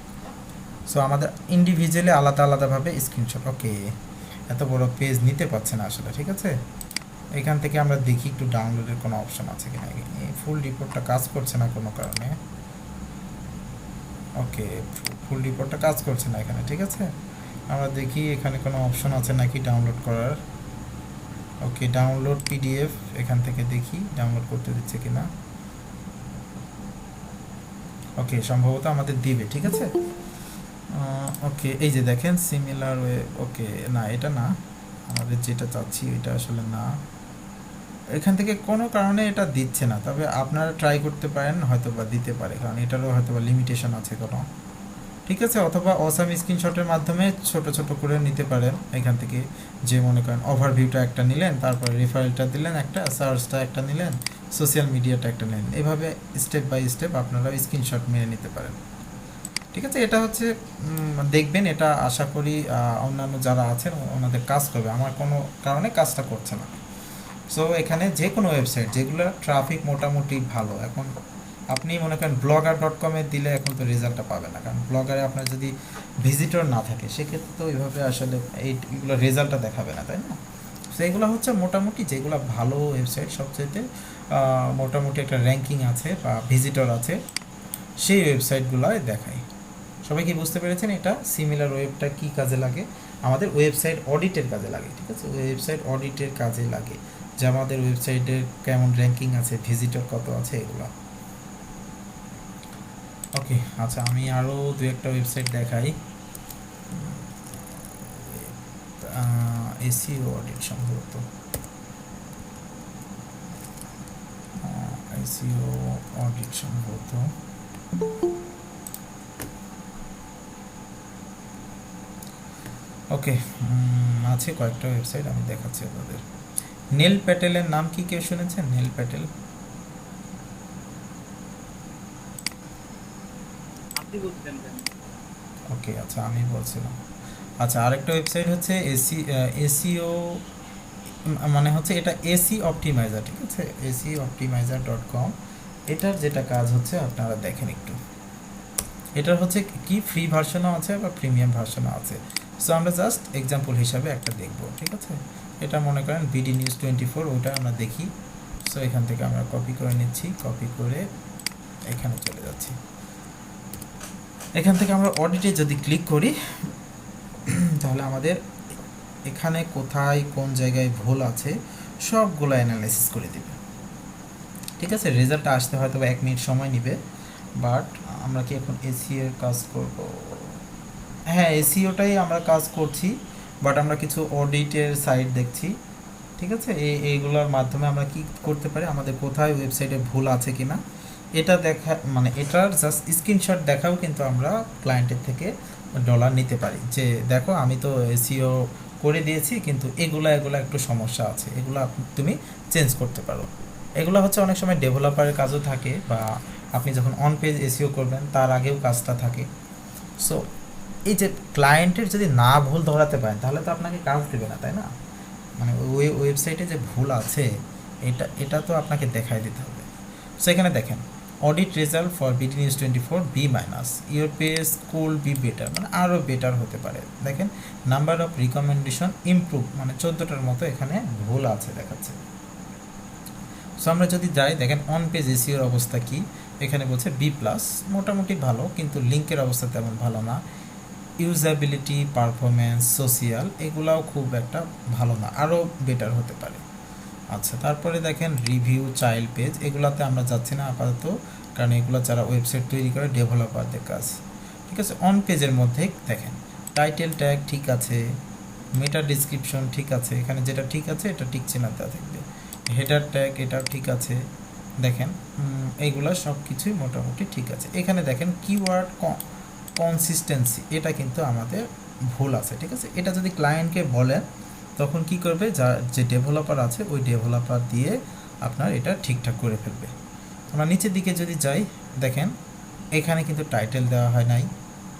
সো আমাদের ইন্ডিভিজুয়ালি আলাদা আলাদাভাবে স্ক্রিনশট, ওকে, এত বড় পেজ নিতে পারছে না আসলে, ঠিক আছে। এখান থেকে আমরা দেখি একটু ডাউনলোডের কোনো অপশন আছে কিনা। এই ফুল রিপোর্টটা কাজ করছে না কোনো কারণে, ওকে, ফুল রিপোর্টটা কাজ করছে না এখানে, ঠিক আছে। আমরা দেখি এখানে কোনো অপশন আছে নাকি ডাউনলোড করার। ওকে, ডাউনলোড পিডিএফ, এখান থেকে দেখি ডাউনলোড করতে দিচ্ছে কিনা। ওকে, সম্ভবত আমাদের দিবে, ঠিক আছে। ওকে, এই যে দেখেন সিমিলার ওয়ে, ওকে, না এটা না, আমাদের যেটা চাচ্ছি এটা আসলে না। এখান থেকে কোনো কারণে এটা দিচ্ছে না, তবে আপনারা ট্রাই করতে পারেন, হয়তো বা দিতে পারে, কারণ এটারও হয়তো বা লিমিটেশন আছে কোনো, ঠিক আছে। অথবা অসাম স্ক্রিনশটের মাধ্যমে ছোট ছোট করে নিতে পারেন এখান থেকে, যে মনে করেন ওভারভিউটা একটা নিলেন, তারপরে রেফারেলটা দিলেন একটা, সার্চটা একটা নিলেন, সোশ্যাল মিডিয়াটা একটা নিলেন, এভাবে স্টেপ বাই স্টেপ আপনারা স্ক্রিনশট মেরে নিতে পারেন, ঠিক আছে। এটা হচ্ছে দেখবেন, এটা আশা করি অন্যান্য যারা আছেন ওনাদের কাজ করবে, আমার কোনো কারণে কাজটা করছে না। সো এখানে যে কোনো ওয়েবসাইট যেগুলো ট্রাফিক মোটামুটি ভালো, এখন আপনি মনে করেন blogger.com-এ দিলে এখন তো রেজাল্টটা পাবে না, কারণ ব্লগারে আপনার যদি ভিজিটর না থাকে সেক্ষেত্রে তো এইভাবে আসলে এইগুলো রেজাল্টটা দেখাবে না, তাই না। সো এগুলো হচ্ছে মোটামুটি যেগুলো ভালো ওয়েবসাইট, সবচেয়ে মোটামুটি একটা র্যাঙ্কিং আছে বা ভিজিটর আছে, সেই ওয়েবসাইটগুলোয় দেখায়। সবাই কি বুঝতে পেরেছেন এটা সিমিলার ওয়েবটা কী কাজে লাগে? আমাদের ওয়েবসাইট অডিটের কাজে লাগে, ঠিক আছে। ওয়েবসাইট অডিটের কাজে লাগে, যে আমাদের ওয়েবসাইটের কেমন র্যাঙ্কিং আছে, ভিজিটর কত আছে, এগুলো। ওকে, আচ্ছা, আমি আরও দু একটা ওয়েবসাইট দেখাই। এসইও অডিট সম্ভবত, এসইও অডিট সম্ভবত, ওকে, আছে কয়েকটা ওয়েবসাইট, আমি দেখাচ্ছি আপনাদের। নেল প্যাটেলের নাম কি কেউ শুনেছেন? নেল প্যাটেল, আপনি বলছিলেন কেন? ওকে, আচ্ছা, আমি বলছিলাম। আচ্ছা, আরেকটা ওয়েবসাইট হচ্ছে এসিও, মানে হচ্ছে এটা এসি অপটিমাইজার, ঠিক আছে, asioptimizer.com। এটার যেটা কাজ হচ্ছে আপনারা দেখেন একটু, এটার হচ্ছে কি ফ্রি ভার্সনও আছে বা প্রিমিয়াম ভার্সনও আছে। সো আমরা জাস্ট এক্সাম্পল হিসাবে একটা দেখব, ঠিক আছে। এটা মনে করেন বিডি নিউজ 24, ওটা আমরা দেখি। সো এখান থেকে আমরা কপি করে নিচ্ছি, কপি করে এখানে চলে যাচ্ছি। এখান থেকে আমরা অডিটে যদি ক্লিক করি তাহলে আমাদের এখানে কোথায় কোন জায়গায় ভুল আছে সবগুলো অ্যানালাইসিস করে দেবে, ঠিক আছে। রেজাল্টটা আসতে হয়তো 1 মিনিট সময় নেবে, বাট আমরা কি এখন এসইও এর কাজ করব? হ্যাঁ, এসইওটাই আমরা কাজ করছি, বাট আমরা কিছু অডিটের সাইট দেখছি, ঠিক আছে। এইগুলোর মাধ্যমে আমরা কি করতে পারি, আমাদের কোথায় ওয়েবসাইটে ভুল আছে কিনা এটা দেখা, মানে এটার জাস্ট স্ক্রিনশট দেখাও কিন্তু আমরা ক্লায়েন্টের থেকে ডলার নিতে পারি, যে দেখো আমি তো এসইও করে দিয়েছি কিন্তু এগুলো একটু সমস্যা আছে, এগুলো তুমি চেঞ্জ করতে পারো। এগুলো হচ্ছে অনেক সময় ডেভেলপারের কাজও থাকে বা আপনি যখন অন পেজ এসিও করবেন তার আগেও কাজটা থাকে। সো এই যে ক্লায়েন্টের যদি না ভুল ধরাতে পারেন তাহলে তো আপনাকে কাজ দেবে না, তাই না? মানে ওই ওয়েবসাইটে যে ভুল আছে এটা তো আপনাকে দেখাই দিতে হবে। সো এখানে দেখেন audit result for BD news 24 B-, your page cool be better, মানে আরও বেটার হতে পারে। দেখেন নাম্বার অফ রিকমেন্ডেশন ইমপ্রুভ, মানে 14টার মতো এখানে ভুল আছে দেখাচ্ছে। সো আমরা যদি যাই দেখেন অন পেজ এসিওর অবস্থা কি, এখানে বলছে B+, মোটামুটি ভালো, কিন্তু লিঙ্কের অবস্থা তেমন ভালো না। ইউজাবিলিটি, পারফরমেন্স, সোশিয়াল এগুলাও খুব একটা ভালো না, আরও বেটার হতে পারে। আচ্ছা, তারপরে দেখেন রিভিউ, চাইল্ড পেজ, এগুলাতে আমরা যাচ্ছি না আপাতত, কারণ এগুলো যারা ওয়েবসাইট তৈরি করে ডেভেলপারদের কাজ। ঠিক আছে, অন পেজের মধ্যে দেখেন টাইটেল ট্যাগ ঠিক আছে, মেটা ডিসক্রিপশন ঠিক আছে, এখানে যেটা ঠিক আছে এটা টিকছে না তা থাকবে। হেডার ট্যাগ এটাও ঠিক আছে, দেখেন এইগুলো সব কিছুই মোটামুটি ঠিক আছে। এখানে দেখেন কিওয়ার্ড কনসিস্টেন্সি, এটা কিন্তু আমাদের ভুল আছে। ঠিক আছে, এটা যদি ক্লায়েন্টকে বলেন তখন কি করবে, যে ডেভেলপার আছে ওই ডেভেলপার দিয়ে আপনার এটা ঠিকঠাক করে ফেলবে। আমরা নিচের দিকে যদি যাই দেখেন এখানে কিন্তু টাইটেল দেওয়া হয় নাই,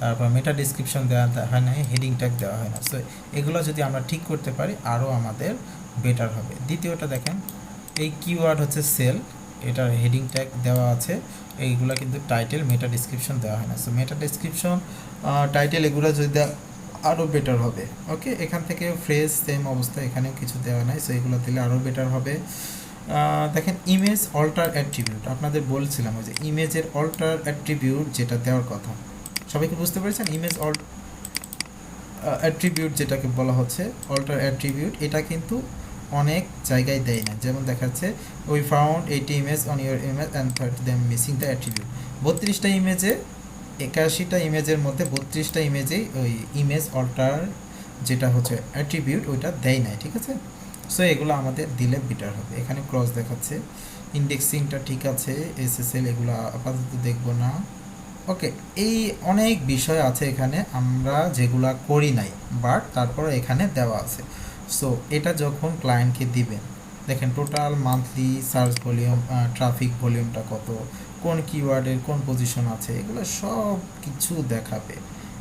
তারপর মেটা ডিসক্রিপশন দেওয়া হয় নাই, হেডিং ট্যাগ দেওয়া হয় না। সো এগুলো যদি আমরা ঠিক করতে পারি আরও আমাদের বেটার হবে। দ্বিতীয়টা দেখেন এই কিওয়ার্ড হচ্ছে সেল, এটার হেডিং ট্যাগ দেওয়া আছে, এইগুলো কিন্তু টাইটেল মেটা ডিসক্রিপশন দেওয়া হয় না। সো মেটা ডিসক্রিপশন, টাইটেল এগুলো যদি আরও বেটার হবে। ওকে, এখান থেকে ফ্রেজ সেম অবস্থা, এখানেও কিছু দেওয়া নাই, সো এগুলো দিলে আরও বেটার হবে। দেখেন ইমেজ অল্টার অ্যাট্রিবিউট, আপনাদের বলছিলাম ওই যে ইমেজের অল্টার অ্যাট্রিবিউট যেটা দেওয়ার কথা, সবাইকে বুঝতে পেরেছেন? ইমেজ অ্যাট্রিবিউট যেটাকে বলা হচ্ছে অল্টার অ্যাট্রিবিউট, এটা কিন্তু অনেক জায়গায় দেয় না। যেমন দেখাচ্ছে we found 80 image on your image and 30 them missing the attribute. 32টা ইমেজে, 81টা ইমেজের মধ্যে 32টা ইমেজেই ওই ইমেজ অল্টার যেটা হচ্ছে অ্যাট্রিবিউট ওইটা দেয় নাই। ঠিক আছে, সো এগুলো আমাদের দিলে বেটার হবে। এখানে ক্রস দেখাচ্ছে, ইন্ডেক্সিংটা ঠিক আছে, SSL এগুলো আপাতত দেখব না। ওকে, এই অনেক বিষয় আছে এখানে আমরা যেগুলা করি নাই, বাট তারপর এখানে দেওয়া আছে। সো এটা যখন ক্লায়েন্টকে দিবেন দেখেন total monthly search volume, traffic ভলিউমটা কত, কোন কিওয়ার্ডের কোন পজিশন আছে, এগুলো সব কিছু দেখাবে।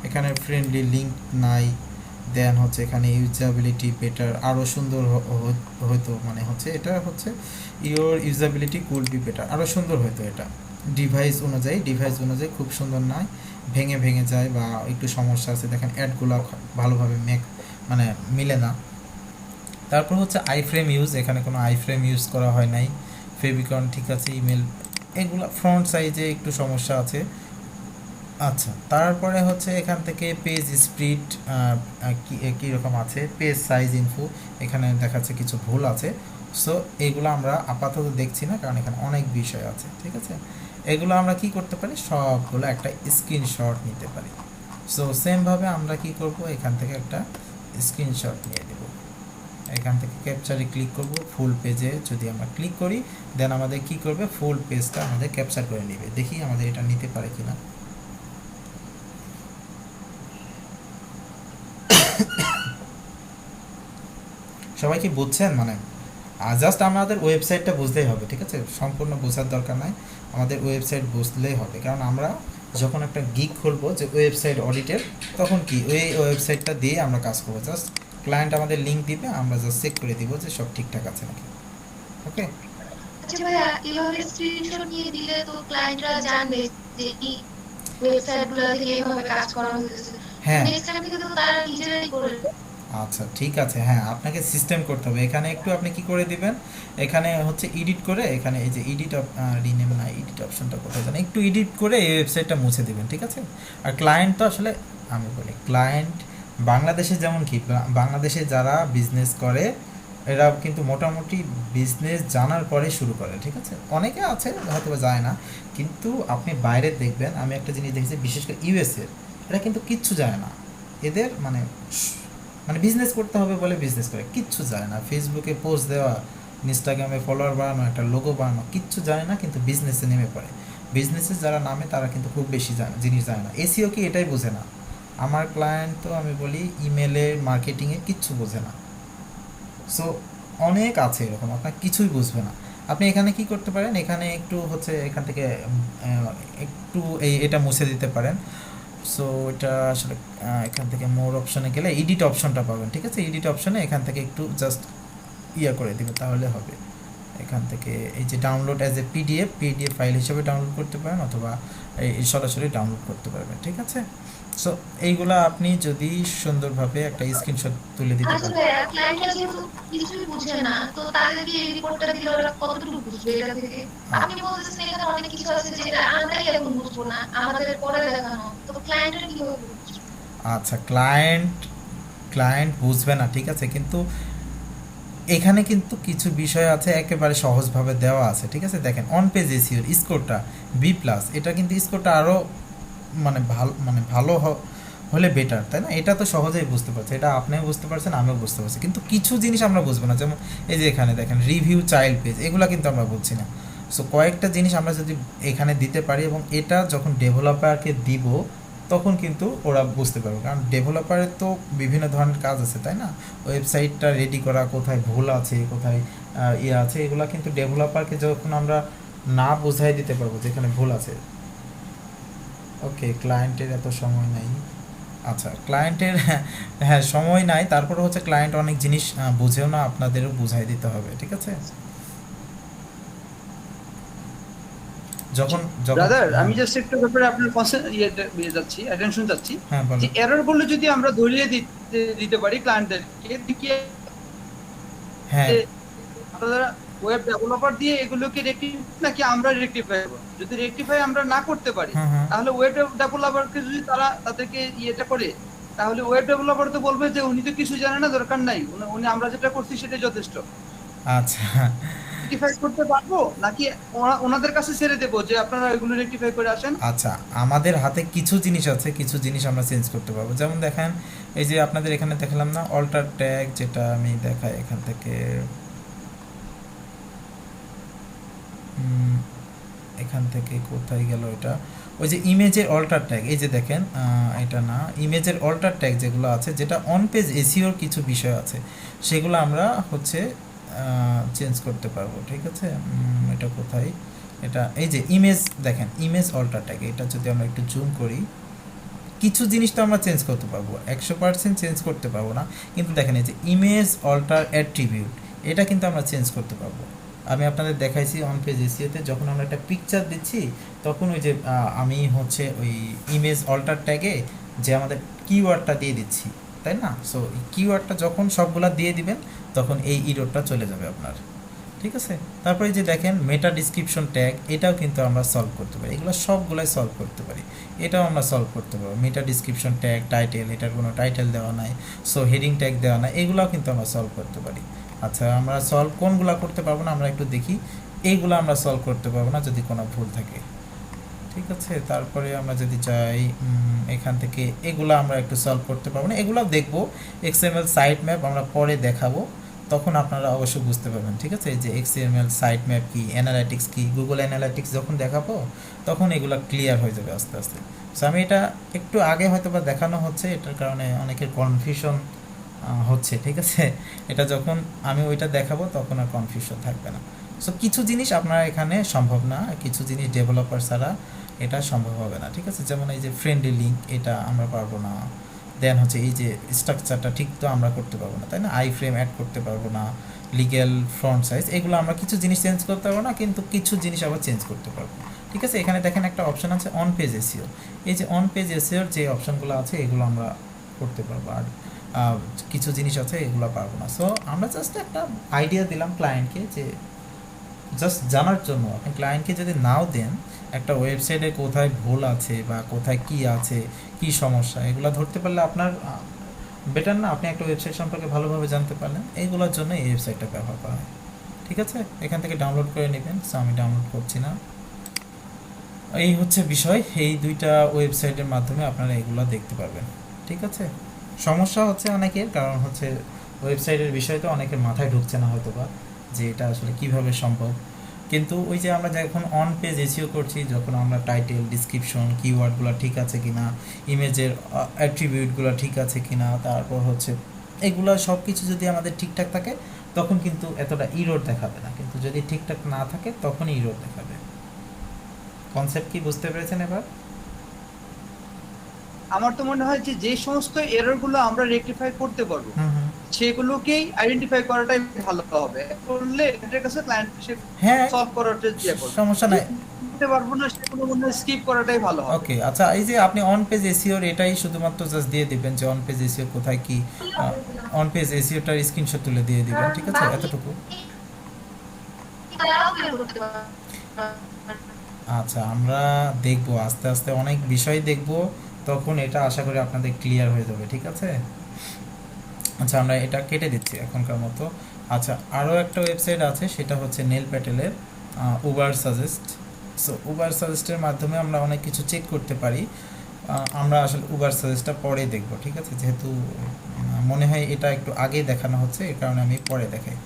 এখানে ফ্রেন্ডলি লিঙ্ক নাই, দেন হচ্ছে এখানে ইউজাবিলিটি বেটার, আরও সুন্দর হয়তো, মানে হচ্ছে এটা হচ্ছে ইওর ইউজাবিলিটি কুল বি বেটার, আরও সুন্দর হয়তো। এটা ডিভাইস অনুযায়ী খুব সুন্দর নয়, ভেঙে ভেঙে যায় বা একটু সমস্যা আছে। দেখেন অ্যাডগুলো ভালোভাবে মানে মিলে না। তারপর হচ্ছে আইফ্রেম ইউজ, এখানে কোনো আইফ্রেম ইউজ করা হয় নাই। ফেভিকন ঠিক আছে, ইমেল এগুলো ফ্রন্ট সাইজে একটু সমস্যা আছে। আচ্ছা, তারপরে হচ্ছে এখান থেকে পেজ স্প্রিড কীরকম আছে, পেজ সাইজ ইনফো এখানে দেখাচ্ছে কিছু ভুল আছে। সো এগুলো আমরা আপাতত দেখছি না, কারণ এখানে অনেক বিষয় আছে। ঠিক আছে, এগুলো আমরা কি করতে পারি, সবগুলো একটা স্ক্রিনশট নিতে পারি। সো সেমভাবে আমরা কি করব, এখান থেকে একটা স্ক্রিনশট নিয়ে দেব, এখান থেকে ক্যাপচারে ক্লিক করব। ফুল পেজে যদি আমরা ক্লিক করি দেন আমাদের কি করবে, ফুল পেজটা আমাদের ক্যাপচার করে নেবে। দেখি আমাদের এটা নিতে পারে কিনা। সবাই কি বুঝছেন? মানে জাস্ট আমাদের ওয়েবসাইটটা বুঝতেই হবে। ঠিক আছে, সম্পূর্ণ বোঝার দরকার নাই, আমাদের ওয়েবসাইট বুঝলেই হবে। কারণ আমরা যখন একটা গিগ খুলবো যে ওয়েবসাইট অডিটের, তখন কি ওই ওয়েবসাইটটা দিয়ে আমরা কাজ করবো। জাস্ট ক্লায়েন্ট আমাদের লিঙ্ক দিবে, আমরা জাস্ট চেক করে দিব যে সব ঠিকঠাক আছে নাকি। ওকে, আচ্ছা ভাইয়া, এভাবে স্ক্রিনশট নিয়ে দিলে তো ক্লায়েন্টরা জানবে যে এই ওয়েবসাইটগুলো থেকে এভাবে কাজ করা হচ্ছে। হ্যাঁ নেক্সট টাইম থেকে তো তারা নিজেরাই করবে। আচ্ছা ঠিক আছে, হ্যাঁ আপনাকে সিস্টেম করতে হবে। এখানে একটু আপনি কি করে দিবেন, এখানে হচ্ছে এডিট করে, এখানে এই যে এডিট রিনেম না, এডিট অপশনটা কোথায় জানেন, একটু এডিট করে এই ওয়েবসাইটটা মুছে দিবেন। ঠিক আছে, আর ক্লায়েন্ট তো আসলে আমি বলি ক্লায়েন্ট বাংলাদেশে যেমন কি, বাংলাদেশে যারা বিজনেস করে এরা কিন্তু মোটামুটি বিজনেস জানার পরে শুরু করে। ঠিক আছে, অনেকে আছে হয়তো যায় না, কিন্তু আপনি বাইরে দেখবেন, আমি একটা জিনিস দেখেছি বিশেষ করে ইউএসএ, এরা কিন্তু কিচ্ছু যায় না, এদের মানে বিজনেস করতে হবে বলে বিজনেস করে, কিচ্ছু যায় না। ফেসবুকে পোস্ট দেওয়া, ইনস্টাগ্রামে ফলোয়ার বাড়ানো, একটা লোগো বাড়ানো, কিচ্ছু যায় না, কিন্তু বিজনেসে নেমে পড়ে। বিজনেসে যারা নামে তারা কিন্তু খুব বেশি জিনিস জানে না। এসিও কি এটাই বোঝে না। আমার ক্লায়েন্ট তো আমি বলি ইমেলের মার্কেটিংয়ে কিচ্ছু বোঝে না। সো অনেক আছে এরকম, আপনার কিছুই বুঝবে না। আপনি এখানে কি করতে পারেন, এখানে একটু হচ্ছে এখান থেকে একটু এটা মুছে দিতে পারেন। সো এটা আসলে এখান থেকে মোর অপশনে গেলে এডিট অপশনটা পাবেন, ঠিক আছে? এডিট অপশনে এখান থেকে একটু জাস্ট করে দিবে তাহলে হবে। এখান থেকে এই যে download as a PDF file হিসেবে ডাউনলোড করতে পারেন, অথবা এই সরাসরি ডাউনলোড করতে পারবেন, ঠিক আছে? সো এইগুলা আপনি যদি সুন্দরভাবে একটা স্ক্রিনশট তুলে দিতে পারেন। আসলে ক্লায়েন্টরা যেহেতু কিছুই বুঝে না, তো তাদেরকে এই রিপোর্টটা দিলে ওরা কতটুকু বুঝবে এটা থেকে? আপনি বলতেছেন এখানে অনেক কিছু আছে যেটা আমরাই এখন বুঝবো না, আমাদের পরে দেখানো, তো ক্লায়েন্টরা কিভাবে বুঝবে? আচ্ছা, ক্লায়েন্ট বুঝবে না, ঠিক আছে, কিন্তু এখানে কিন্তু কিছু বিষয় আছে একেবারে সহজভাবে দেওয়া আছে, ঠিক আছে? দেখেন অন পেজ এসইওর স্কোরটা বি প্লাস, এটা কিন্তু স্কোরটা আরও ভালো হলে বেটার, তাই না? এটা তো সহজেই বুঝতে পারছে, এটা আপনিও বুঝতে পারছেন, আমিও বুঝতে পারছি, কিন্তু কিছু জিনিস আমরা বুঝবো না। যেমন এই যে এখানে দেখেন রিভিউ চাইল্ড পেজ, এগুলো কিন্তু আমরা বুঝছি না। সো কয়েকটা জিনিস আমরা যদি এখানে দিতে পারি এবং এটা যখন ডেভেলপারকে দিব তখন কিন্তু ওরা বুঝতে পারবে, কারণ ডেভেলপারের তো বিভিন্ন ধরনের কাজ আছে, তাই না? ওয়েবসাইটটা রেডি করা, কোথায় ভুল আছে, কোথায় আছে, এগুলো কিন্তু ডেভেলপারকে যখন আমরা না বোঝাই দিতে পারবো যেখানে ভুল আছে। ওকে, ক্লায়েন্টের এত সময় নাই। আচ্ছা, ক্লায়েন্টের হ্যাঁ সময় নাই, তারপরে হচ্ছে ক্লায়েন্ট অনেক জিনিস বুঝেও না, আপনাদেরও বুঝাই দিতে হবে, ঠিক আছে? যখন ব্রাদার, আমি জাস্ট একটু ব্যাপারে আপনার যাচ্ছি, অ্যাটেনশন চাচ্ছি। হ্যাঁ বলো। যে এরর বললে যদি আমরা ধরিয়ে দিতে পারি ক্লায়েন্টদেরকে, দিকে হ্যাঁ আপনারা ওয়েব ডেভেলপার দিয়ে এগুলোকে নাকি আমরা রেকটিফাই করব? যদি রেকটিফাই আমরা না করতে পারি, হুম। তাহলে ওয়েব ডেভেলপারকে যদি তাদেরকে ইয়েটা করে, তাহলে ওয়েব ডেভেলপার তো বলবে যে উনি তো কিছু জানে না, দরকার নাই, উনি আমরা যেটা করছি সেটাই যথেষ্ট। আচ্ছা রেকটিফাই করতে পারবো নাকি ওনাদের কাছে ছেড়ে দেবো যে আপনারা এগুলো রেকটিফাই করে আসেন? আচ্ছা, আমাদের হাতে কিছু জিনিস আছে, কিছু জিনিস আমরা চেঞ্জ করতে পারবো। যেমন দেখেন এই যে আপনাদের এখানে দেখালাম না অল্টার ট্যাগ, যেটা আমি দেখাই এখান থেকে, এখান থেকে কোথায় গেল এটা, ওই যে ইমেজের অল্টার ট্যাগ, এই যে দেখেন এটা না, ইমেজের অল্টার ট্যাগ যেগুলো আছে, যেটা অন পেজ এসইওর কিছু বিষয় আছে, সেগুলো আমরা হচ্ছে চেঞ্জ করতে পারবো, ঠিক আছে? এটা কোথায়, এটা এই যে ইমেজ, দেখেন ইমেজ অল্টার ট্যাগ, এটা যদি আমরা একটু জুম করি, কিছু জিনিস তো আমরা চেঞ্জ করতে পারবো, 100% চেঞ্জ করতে পারবো না, কিন্তু দেখেন এই যে ইমেজ অল্টার অ্যাট্রিবিউট, এটা কিন্তু আমরা চেঞ্জ করতে পারবো। আমি আপনাদের দেখাইছি অন পেজ এসইওতে, যখন আমরা একটা পিকচার দিচ্ছি তখন ওই যে আমি হচ্ছে ওই ইমেজ অল্টার ট্যাগে যে আমাদের কিওয়ার্ডটা দিয়ে দিচ্ছি, তাই না? সো এই কিওয়ার্ডটা যখন সবগুলা দিয়ে দিবেন তখন এই ইরোরটা চলে যাবে আপনার, ঠিক আছে? তারপরে যে দেখেন মেটা ডিসক্রিপশন ট্যাগ, এটাও কিন্তু আমরা সলভ করতে পারি, এগুলো সবগুলাই সলভ করতে পারি, এটাও আমরা সলভ করতে পারবো। মেটা ডিসক্রিপশন ট্যাগ, টাইটেল, এটার কোনো টাইটেল দেওয়া নাই, সো হেডিং ট্যাগ দেওয়া নাই, এগুলোও কিন্তু আমরা সলভ করতে পারি। আচ্ছা, আমরা সলভ কোনগুলো করতে পারবো না আমরা একটু দেখি, এইগুলো আমরা সলভ করতে পারবো না যদি কোনো ভুল থাকে, ঠিক আছে? তারপরে আমরা যদি চাই এখান থেকে এগুলো আমরা একটু সলভ করতে পারবো না, এগুলো দেখবো এক্সএমএল সাইট ম্যাপ আমরা পরে দেখাবো, তখন আপনারা অবশ্যই বুঝতে পারবেন, ঠিক আছে? যে এক্সএমএল সাইট ম্যাপ কি, অ্যানালাইটিক্স কি, গুগল অ্যানালাইটিক্স যখন দেখাবো তখন এগুলো ক্লিয়ার হয়ে যাবে আস্তে আস্তে। সো আমি এটা একটু আগে হয়তো বা দেখানো হচ্ছে, এটার কারণে অনেকের কনফিউশন হচ্ছে, ঠিক আছে? এটা যখন আমি ওইটা দেখাবো তখন আর কনফিউশন থাকবে না। সো কিছু জিনিস আপনারা এখানে সম্ভব না, কিছু জিনিস ডেভেলপার ছাড়া এটা সম্ভব হবে না, ঠিক আছে? যেমন এই যে ফ্রেন্ডলি লিঙ্ক, এটা আমরা পারবো না। দেন হচ্ছে এই যে স্ট্রাকচারটা ঠিক তো আমরা করতে পারবো না, তাই না? আই ফ্রেম অ্যাড করতে পারবো না, লিগ্যাল ফ্রন্ট সাইজ, এগুলো আমরা কিছু জিনিস চেঞ্জ করতে পারবো না, কিন্তু কিছু জিনিস আবার চেঞ্জ করতে পারবো, ঠিক আছে? এখানে দেখেন একটা অপশন আছে অন পেজ এসইও, এই যে অন পেজ এসইওর যে অপশনগুলো আছে এগুলো আমরা করতে পারবো, আর কিছু জিনিস আছে এগুলো পারবো না। সো আমরা জাস্ট একটা আইডিয়া দিলাম ক্লায়েন্টকে, যে জাস্ট জানার জন্য। আপনি ক্লায়েন্টকে যদি নাও দেন একটা ওয়েবসাইটে কোথায় ভুল আছে বা কোথায় কি আছে, কি সমস্যা, এগুলো ধরতে পারলে আপনার বেটার না? আপনি একটা ওয়েবসাইট সম্পর্কে ভালোভাবে জানতে পারলেন, এইগুলোর জন্য এই ওয়েবসাইটটা ব্যবহার করা হয়, ঠিক আছে? এখান থেকে ডাউনলোড করে নেবেন। সো আমি ডাউনলোড করছি না, এই হচ্ছে বিষয়। এই দুইটা ওয়েবসাইটের মাধ্যমে আপনারা এগুলো দেখতে পারবেন, ঠিক আছে? সমস্যা হচ্ছে অনেকের, কারণ হচ্ছে ওয়েবসাইটের বিষয় তো অনেকের মাথায় ঢুকছে না হয়তো বা, যে এটা আসলে কিভাবে সম্ভব। কিন্তু ওই যে আমরা যখন অন পেজ এসইও করছি, যখন আমরা টাইটেল, ডিসক্রিপশন, কিওয়ার্ডগুলো ঠিক আছে কিনা, ইমেজের অ্যাট্রিবিউটগুলো ঠিক আছে কিনা, তারপর হচ্ছে এগুলো সব কিছু যদি আমাদের ঠিকঠাক থাকে তখন কিন্তু এতটা ইরোর দেখাবে না, কিন্তু যদি ঠিকঠাক না থাকে তখন ইরোর দেখাবে। কনসেপ্ট কি বুঝতে পেরেছেন এবার? আমার তো মনে হয় যে যে সমস্ত এরর গুলো আমরা রেকটিফাই করতে পারবো সেগুলোকেই আইডেন্টিফাই করাটাই ভালো হবে, করলে এটার কাছে ক্লায়েন্ট হ্যাঁ সলভ করাটা ইয়ে করবে। সমস্যা নাই। করতে পারবো না সেগুলো মনে হয় স্কিপ করাটাই ভালো হবে। ওকে আচ্ছা, এই যে আপনি অন পেজ এসইওর এটাই শুধুমাত্র জাস্ট দিয়ে দিবেন যে অন পেজ এসইও কোথায় কি, অন পেজ এসইওটার স্ক্রিনশট তুলে দিয়ে দিবেন, ঠিক আছে? এতটুকু। তারাও বের করতে পারবে। আচ্ছা আমরা দেখব আস্তে আস্তে অনেক বিষয় দেখব, তখন এটা আশা করি আপনাদের ক্লিয়ার হয়ে যাবে, ঠিক আছে? আচ্ছা আমরা এটা কেটে দিচ্ছি এখনকার মতো। আচ্ছা আরও একটা ওয়েবসাইট আছে, সেটা হচ্ছে নেল প্যাটেলের উবার সাজেস্ট। সো উবার সাজেস্টের মাধ্যমে আমরা অনেক কিছু চেক করতে পারি। আমরা আসলে উবার সাজেস্টটা পরে দেখব, ঠিক আছে? যেহেতু মনে হয় এটা একটু আগে দেখানো হচ্ছে, এই কারণে আমি পরে দেখাই।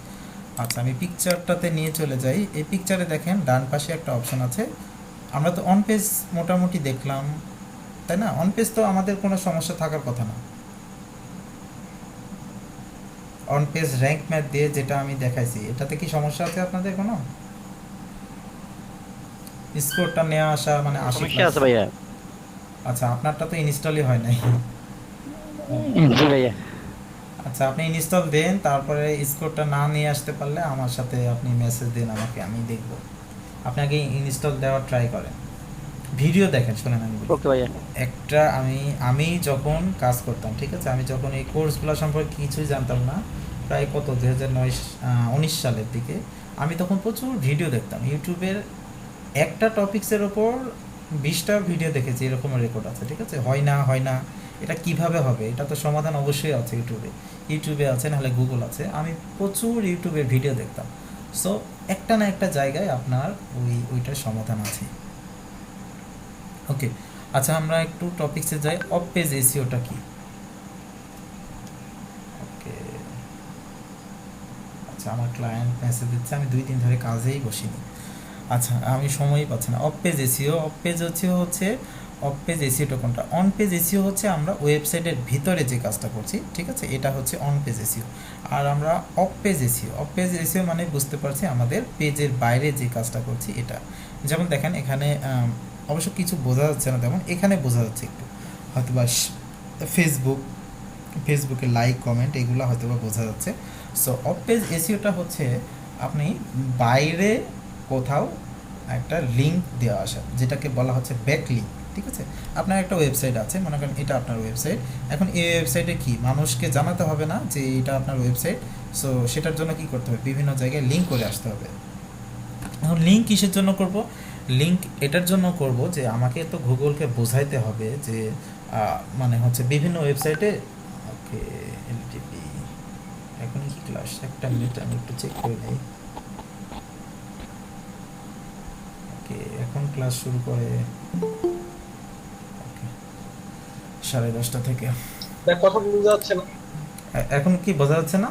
আচ্ছা আমি পিকচারটাতে নিয়ে চলে যাই। এই পিকচারে দেখেন ডান পাশে একটা অপশন আছে। আমরা তো অন পেজ মোটামুটি দেখলাম, তাই না? অন পেজ তো আমাদের কোনো সমস্যা থাকার কথা না। অন পেজ র্যাঙ্ক ম্যাথ দিয়ে যেটা আমি দেখাইছি, এটাতে কি সমস্যা আছে আপনাদের কোনো? স্কোরটা নেওয়া আসা মানে 80 সমস্যা আছে ভাইয়া। আচ্ছা আপনারটা তো ইনস্টলই হয় নাই। জি ভাইয়া। আচ্ছা আপনি ইনস্টল দেন, তারপরে স্কোরটা না নিয়ে আসতে পারলে আমার সাথে আপনি মেসেজ দিন আমাকে, আমি দেখব। আপনাকে ইনস্টল দেওয়ার ট্রাই করেন, ভিডিও দেখেন। শোনেন আমি বলি, ওকে ভাইয়া। একটা আমি যখন কাজ করতাম, ঠিক আছে, আমি যখন এই কোর্সগুলো সম্পর্কে কিছুই জানতাম না, প্রায় কত 2019 সালের দিকে, আমি তখন প্রচুর ভিডিও দেখতাম ইউটিউবের। একটা টপিক্সের ওপর 20টা ভিডিও দেখেছি, এরকম রেকর্ড আছে, ঠিক আছে? হয় না এটা কিভাবে হবে, এটা তো সমাধান অবশ্যই আছে ইউটিউবে আছে, নাহলে গুগল আছে। আমি প্রচুর ইউটিউবে ভিডিও দেখতাম। সো একটা না একটা জায়গায় আপনার ওইটার সমাধান আছে। ওকে আচ্ছা আমরা একটু টপিকসে যাই। অফ পেজ এসইওটা কি? ওকে আচ্ছা আমার ক্লায়েন্ট মেসেজ দিচ্ছে, আমি 2 দিন ধরে কাজেই বসিনি। আচ্ছা আমি সময়ই পাচ্ছি না। Of page SEO, of page হচ্ছে অফ পেজ এসইওটা কোনটা? অন পেজ এসইও হচ্ছে আমরা ওয়েবসাইটের ভিতরে যে কাজটা করছি, ঠিক আছে, এটা হচ্ছে অন পেজ এসইও। আর আমরা অফ পেজ এসইও মানে বুঝতে পারছি আমাদের পেজের বাইরে যে কাজটা করছি এটা। যেমন দেখেন এখানে অবশ্য কিছু বোঝা যাচ্ছে না, তেমন এখানে বোঝা যাচ্ছে একটু, হয়তো বা ফেসবুকে লাইক কমেন্ট এগুলো হয়তো বা বোঝা যাচ্ছে। সো অফ পেজ এসইওটা হচ্ছে আপনি বাইরে কোথাও একটা লিঙ্ক দেওয়া আসা, যেটাকে বলা হচ্ছে ব্যাক লিঙ্ক, ঠিক আছে? আপনার একটা ওয়েবসাইট আছে, মনে করেন এটা আপনার ওয়েবসাইট। এখন এই ওয়েবসাইটে কি মানুষকে জানাতে হবে না যে এটা আপনার ওয়েবসাইট? সো সেটার জন্য কি করতে হবে? বিভিন্ন জায়গায় লিঙ্ক করে আসতে হবে। এখন লিঙ্ক কিসের জন্য করব? লিঙ্ক এটার জন্য করব যে আমাকে তো গুগলকে বোঝাইতে হবে যে মানে হচ্ছে বিভিন্ন ওয়েবসাইটে। ওকে এলটিপি এখন কি ক্লাস? একটা মিনিট আমি একটু চেক করে নিই। ওকে এখন ক্লাস শুরু করে 10:30 থেকে। দেখ কথা বোঝা যাচ্ছে না, এখন কি বোঝা যাচ্ছে না?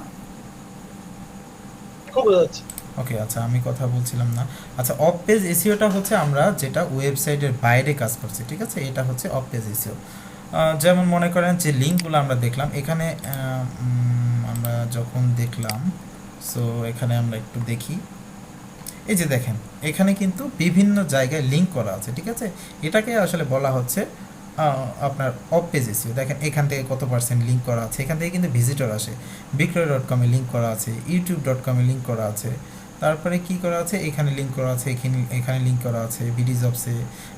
খুব বোঝা যাচ্ছে। ওকে আচ্ছা আমি কথা বলছিলাম না। আচ্ছা অফ পেজ এসইওটা হচ্ছে আমরা যেটা ওয়েবসাইটের বাইরে কাজ করছি, ঠিক আছে? এটা হচ্ছে অফ পেজ এসইও। যেমন মনে করেন যে লিঙ্কগুলো আমরা দেখলাম এখানে, আমরা যখন দেখলাম, সো এখানে আমরা একটু দেখি। এই যে দেখেন এখানে কিন্তু বিভিন্ন জায়গায় লিঙ্ক করা আছে, ঠিক আছে? এটাকে আসলে বলা হচ্ছে আপনার অফ পেজ এসইও। দেখেন এখান থেকে কত % লিঙ্ক করা আছে, এখান থেকে কিন্তু ভিজিটর আসে। বিক্রয়.com-এ লিঙ্ক করা আছে, youtube.com-এ লিঙ্ক করা আছে, তারপরে কি করা আছে, এখানে লিঙ্ক করা আছে, এখানে লিঙ্ক করা আছে বিডি জবসে,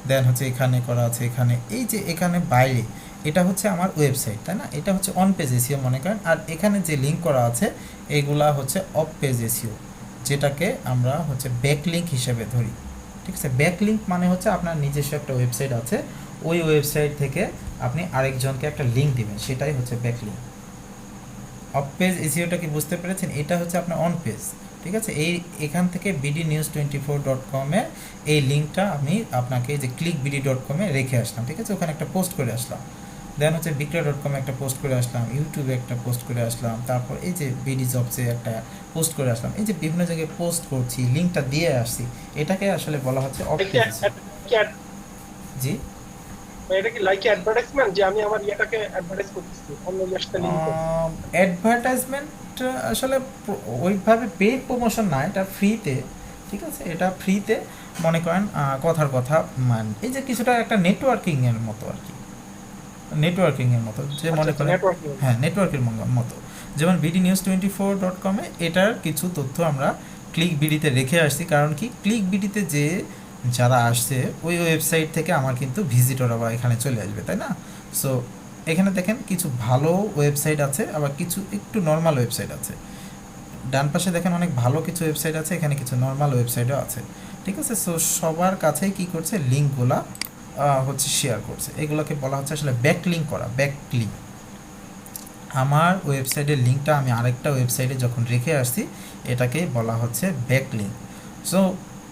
দেন হচ্ছে এখানে করা আছে, এখানে এই যে এখানে বাইরে এটা হচ্ছে আমার ওয়েবসাইট, তাই না? এটা হচ্ছে অন পেজ এসইও মনে করেন। আর এখানে যে লিঙ্ক করা আছে এগুলা হচ্ছে অফ পেজ এসইও, যেটাকে আমরা হচ্ছে ব্যাকলিঙ্ক হিসেবে ধরি, ঠিক আছে? ব্যাকলিঙ্ক মানে হচ্ছে আপনার নিজস্ব একটা ওয়েবসাইট আছে, ওই ওয়েবসাইট থেকে আপনি আরেকজনকে একটা লিঙ্ক দিবেন, সেটাই হচ্ছে ব্যাকলিঙ্ক। অফ পেজ এসইওটা কি বুঝতে পেরেছেন? এটা হচ্ছে আপনার অন পেজ, ঠিক আছে? এখান থেকে bdnews24.com-এ এই লিঙ্কটা আমি আপনাকে যে clickbd.com-এ রেখে আসলাম, ঠিক আছে? ওখানে একটা পোস্ট করে আসলাম। দেন হচ্ছে বিক্রয়.com-এ একটা পোস্ট করে আসলাম, ইউটিউবে একটা পোস্ট করে আসলাম, তারপর এই যে বিডি জবসে একটা পোস্ট করে আসলাম। এই যে বিভিন্ন জায়গায় পোস্ট করছি, লিঙ্কটা দিয়ে আসছি, এটাকে আসলে বলা হচ্ছে অফ পেজ। জি এটা কি লাইক অ্যাডভার্টাইজমেন্ট যে আমি আমার ইয়েটাকে অ্যাডভার্টাইজ করতেছি অন্য ইয়ের সাথে লিংক করে? অ্যাডভার্টাইজমেন্ট আসলে ওইভাবে পেইড প্রমোশন না, এটা ফ্রিতে, ঠিক আছে, এটা ফ্রিতে মনে করেন কথার কথা এই যে কিছুটা একটা নেটওয়ার্কিংয়ের মতো আর কি, নেটওয়ার্কিংয়ের মতো যে মনে করেন, নেটওয়ার্কিং। হ্যাঁ নেটওয়ার্কের মতো। যেমন bdnews24.com এটার কিছু তথ্য আমরা ক্লিক বিডিতে রেখে আসছি, কারণ কি ক্লিক বিডিতে যে যারা আসছে ওই ওয়েবসাইট থেকে আমার কিন্তু ভিজিটর আবার এখানে চলে আসবে, তাই না? সো এখানে দেখেন কিছু ভালো ওয়েবসাইট আছে, আবার কিছু একটু নর্মাল ওয়েবসাইট আছে। ডান পাশে দেখেন অনেক ভালো কিছু ওয়েবসাইট আছে, এখানে কিছু নর্মাল ওয়েবসাইটও আছে, ঠিক আছে। সো সবার কাছেই কী করছে, লিঙ্কগুলা হচ্ছে শেয়ার করছে, এগুলোকে বলা হচ্ছে আসলে ব্যাকলিঙ্ক করা, ব্যাকলিঙ্ক। আমার ওয়েবসাইটের লিঙ্কটা আমি আরেকটা ওয়েবসাইটে যখন রেখে আসছি এটাকেই বলা হচ্ছে ব্যাকলিঙ্ক। সো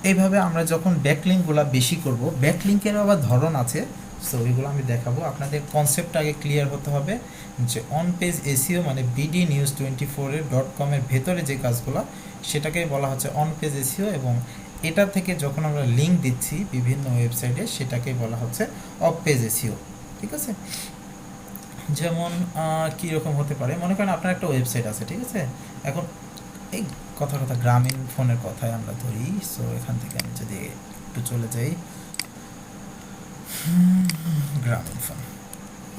এইভাবে আমরা যখন ব্যাকলিঙ্কগুলো বেশি করব, ব্যাকলিঙ্কের আবার ধরন আছে, সো ওইগুলো আমি দেখাবো। আপনাদের কনসেপ্ট আগে ক্লিয়ার হতে হবে যে অন পেজ এসইও মানে bdnews24.com এর ভেতরে যে কাজগুলো সেটাকে বলা হচ্ছে অন পেজ এসইও, এবং এটা থেকে যখন আমরা লিঙ্ক দিচ্ছি বিভিন্ন ওয়েবসাইটে সেটাকে বলা হচ্ছে অফ পেজ এসইও, ঠিক আছে। যেমন কীরকম হতে পারে, মনে করেন আপনার একটা ওয়েবসাইট আছে, ঠিক আছে। এখন এই কথা গ্রামীণ ফোনের কথাই আমরা ধরি। সো এখান থেকে আমি যদি একটু চলে যাই গ্রামীণ ফোন,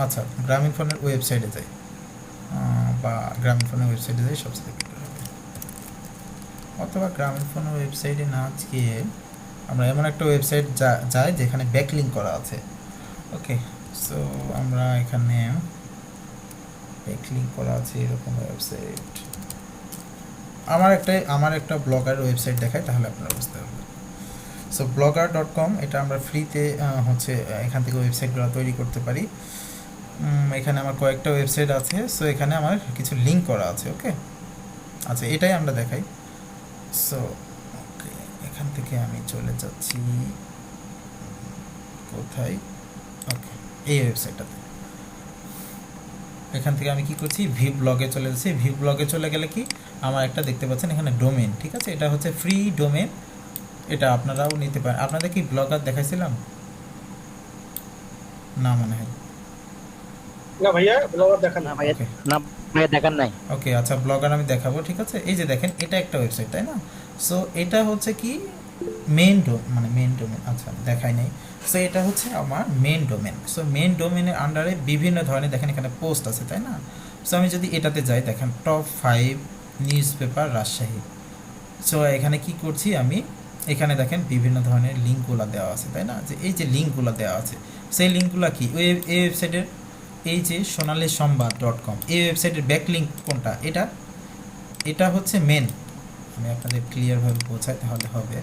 আচ্ছা গ্রামীণ ফোনের ওয়েবসাইটে যাই, বা গ্রামীণ ফোনের ওয়েবসাইটে যাই সবচেয়ে বেটার হবে, অথবা গ্রামীণ ফোনের ওয়েবসাইটে না গিয়ে আমরা এমন একটা ওয়েবসাইট যাই যেখানে ব্যাকলিঙ্ক করা আছে। ওকে, সো আমরা এখানে ব্যাকলিঙ্ক করা আছে এরকম ওয়েবসাইট, আমার একটা ব্লগার ওয়েবসাইট দেখায় তাহলে আপনারা বুঝতে পারবেন। সো blogger.com এটা আমরা ফ্রিতে হচ্ছে এখান থেকে ওয়েবসাইটগুলো তৈরি করতে পারি। এখানে আমার কয়েকটা ওয়েবসাইট আছে, সো এখানে আমার কিছু লিঙ্ক করা আছে। ওকে, আচ্ছা এটাই আমরা দেখাই। সো ওকে, এখান থেকে আমি চলে যাচ্ছি কোথায়, ওকে এই ওয়েবসাইটটাতে। এখান থেকে আমি কি করছি, ভিউ ব্লগে চলে যাচ্ছি। ভিউ ব্লগে চলে গেলে কি আমার একটা দেখতে পাচ্ছেন এখানে ডোমেন, ঠিক আছে, এটা হচ্ছে ফ্রি ডোমেন, এটা আপনারাও নিতে পারেন। আপনাদের কি ব্লগার দেখাইছিলাম না মনে হয়? না ভাইয়া, ব্লগার দেখান না না। ভাইয়া, Okay. না ভাইয়া দেখার নাই। ওকে, আচ্ছা ব্লগার আমি দেখাবো, ঠিক আছে। এই যে দেখেন এটা একটা ওয়েবসাইট, তাই না? সো এটা হচ্ছে কি মেন ডোমেন, আচ্ছা দেখাই নাই। সো এটা হচ্ছে আমার মেন ডোমেন। সো মেন ডোমেনের আন্ডারে বিভিন্ন ধরনের দেখেন এখানে পোস্ট আছে, তাই না? সো আমি যদি এটাতে যাই দেখেন top 5 news paper Rajshahi. So এখানে কি করছি আমি, এখানে দেখেন বিভিন্ন ধরনের লিঙ্কগুলো দেওয়া আছে, তাই না? যে এই যে লিঙ্কগুলো দেওয়া আছে সেই লিঙ্কগুলো কি এই ওয়েবসাইটের, এই যে sonalesomvad.com এই ওয়েবসাইটের ব্যাকলিঙ্ক কোনটা, এটা হচ্ছে মেন। আমি আপনাদের ক্লিয়ারভাবে বোঝাই তাহলে হবে।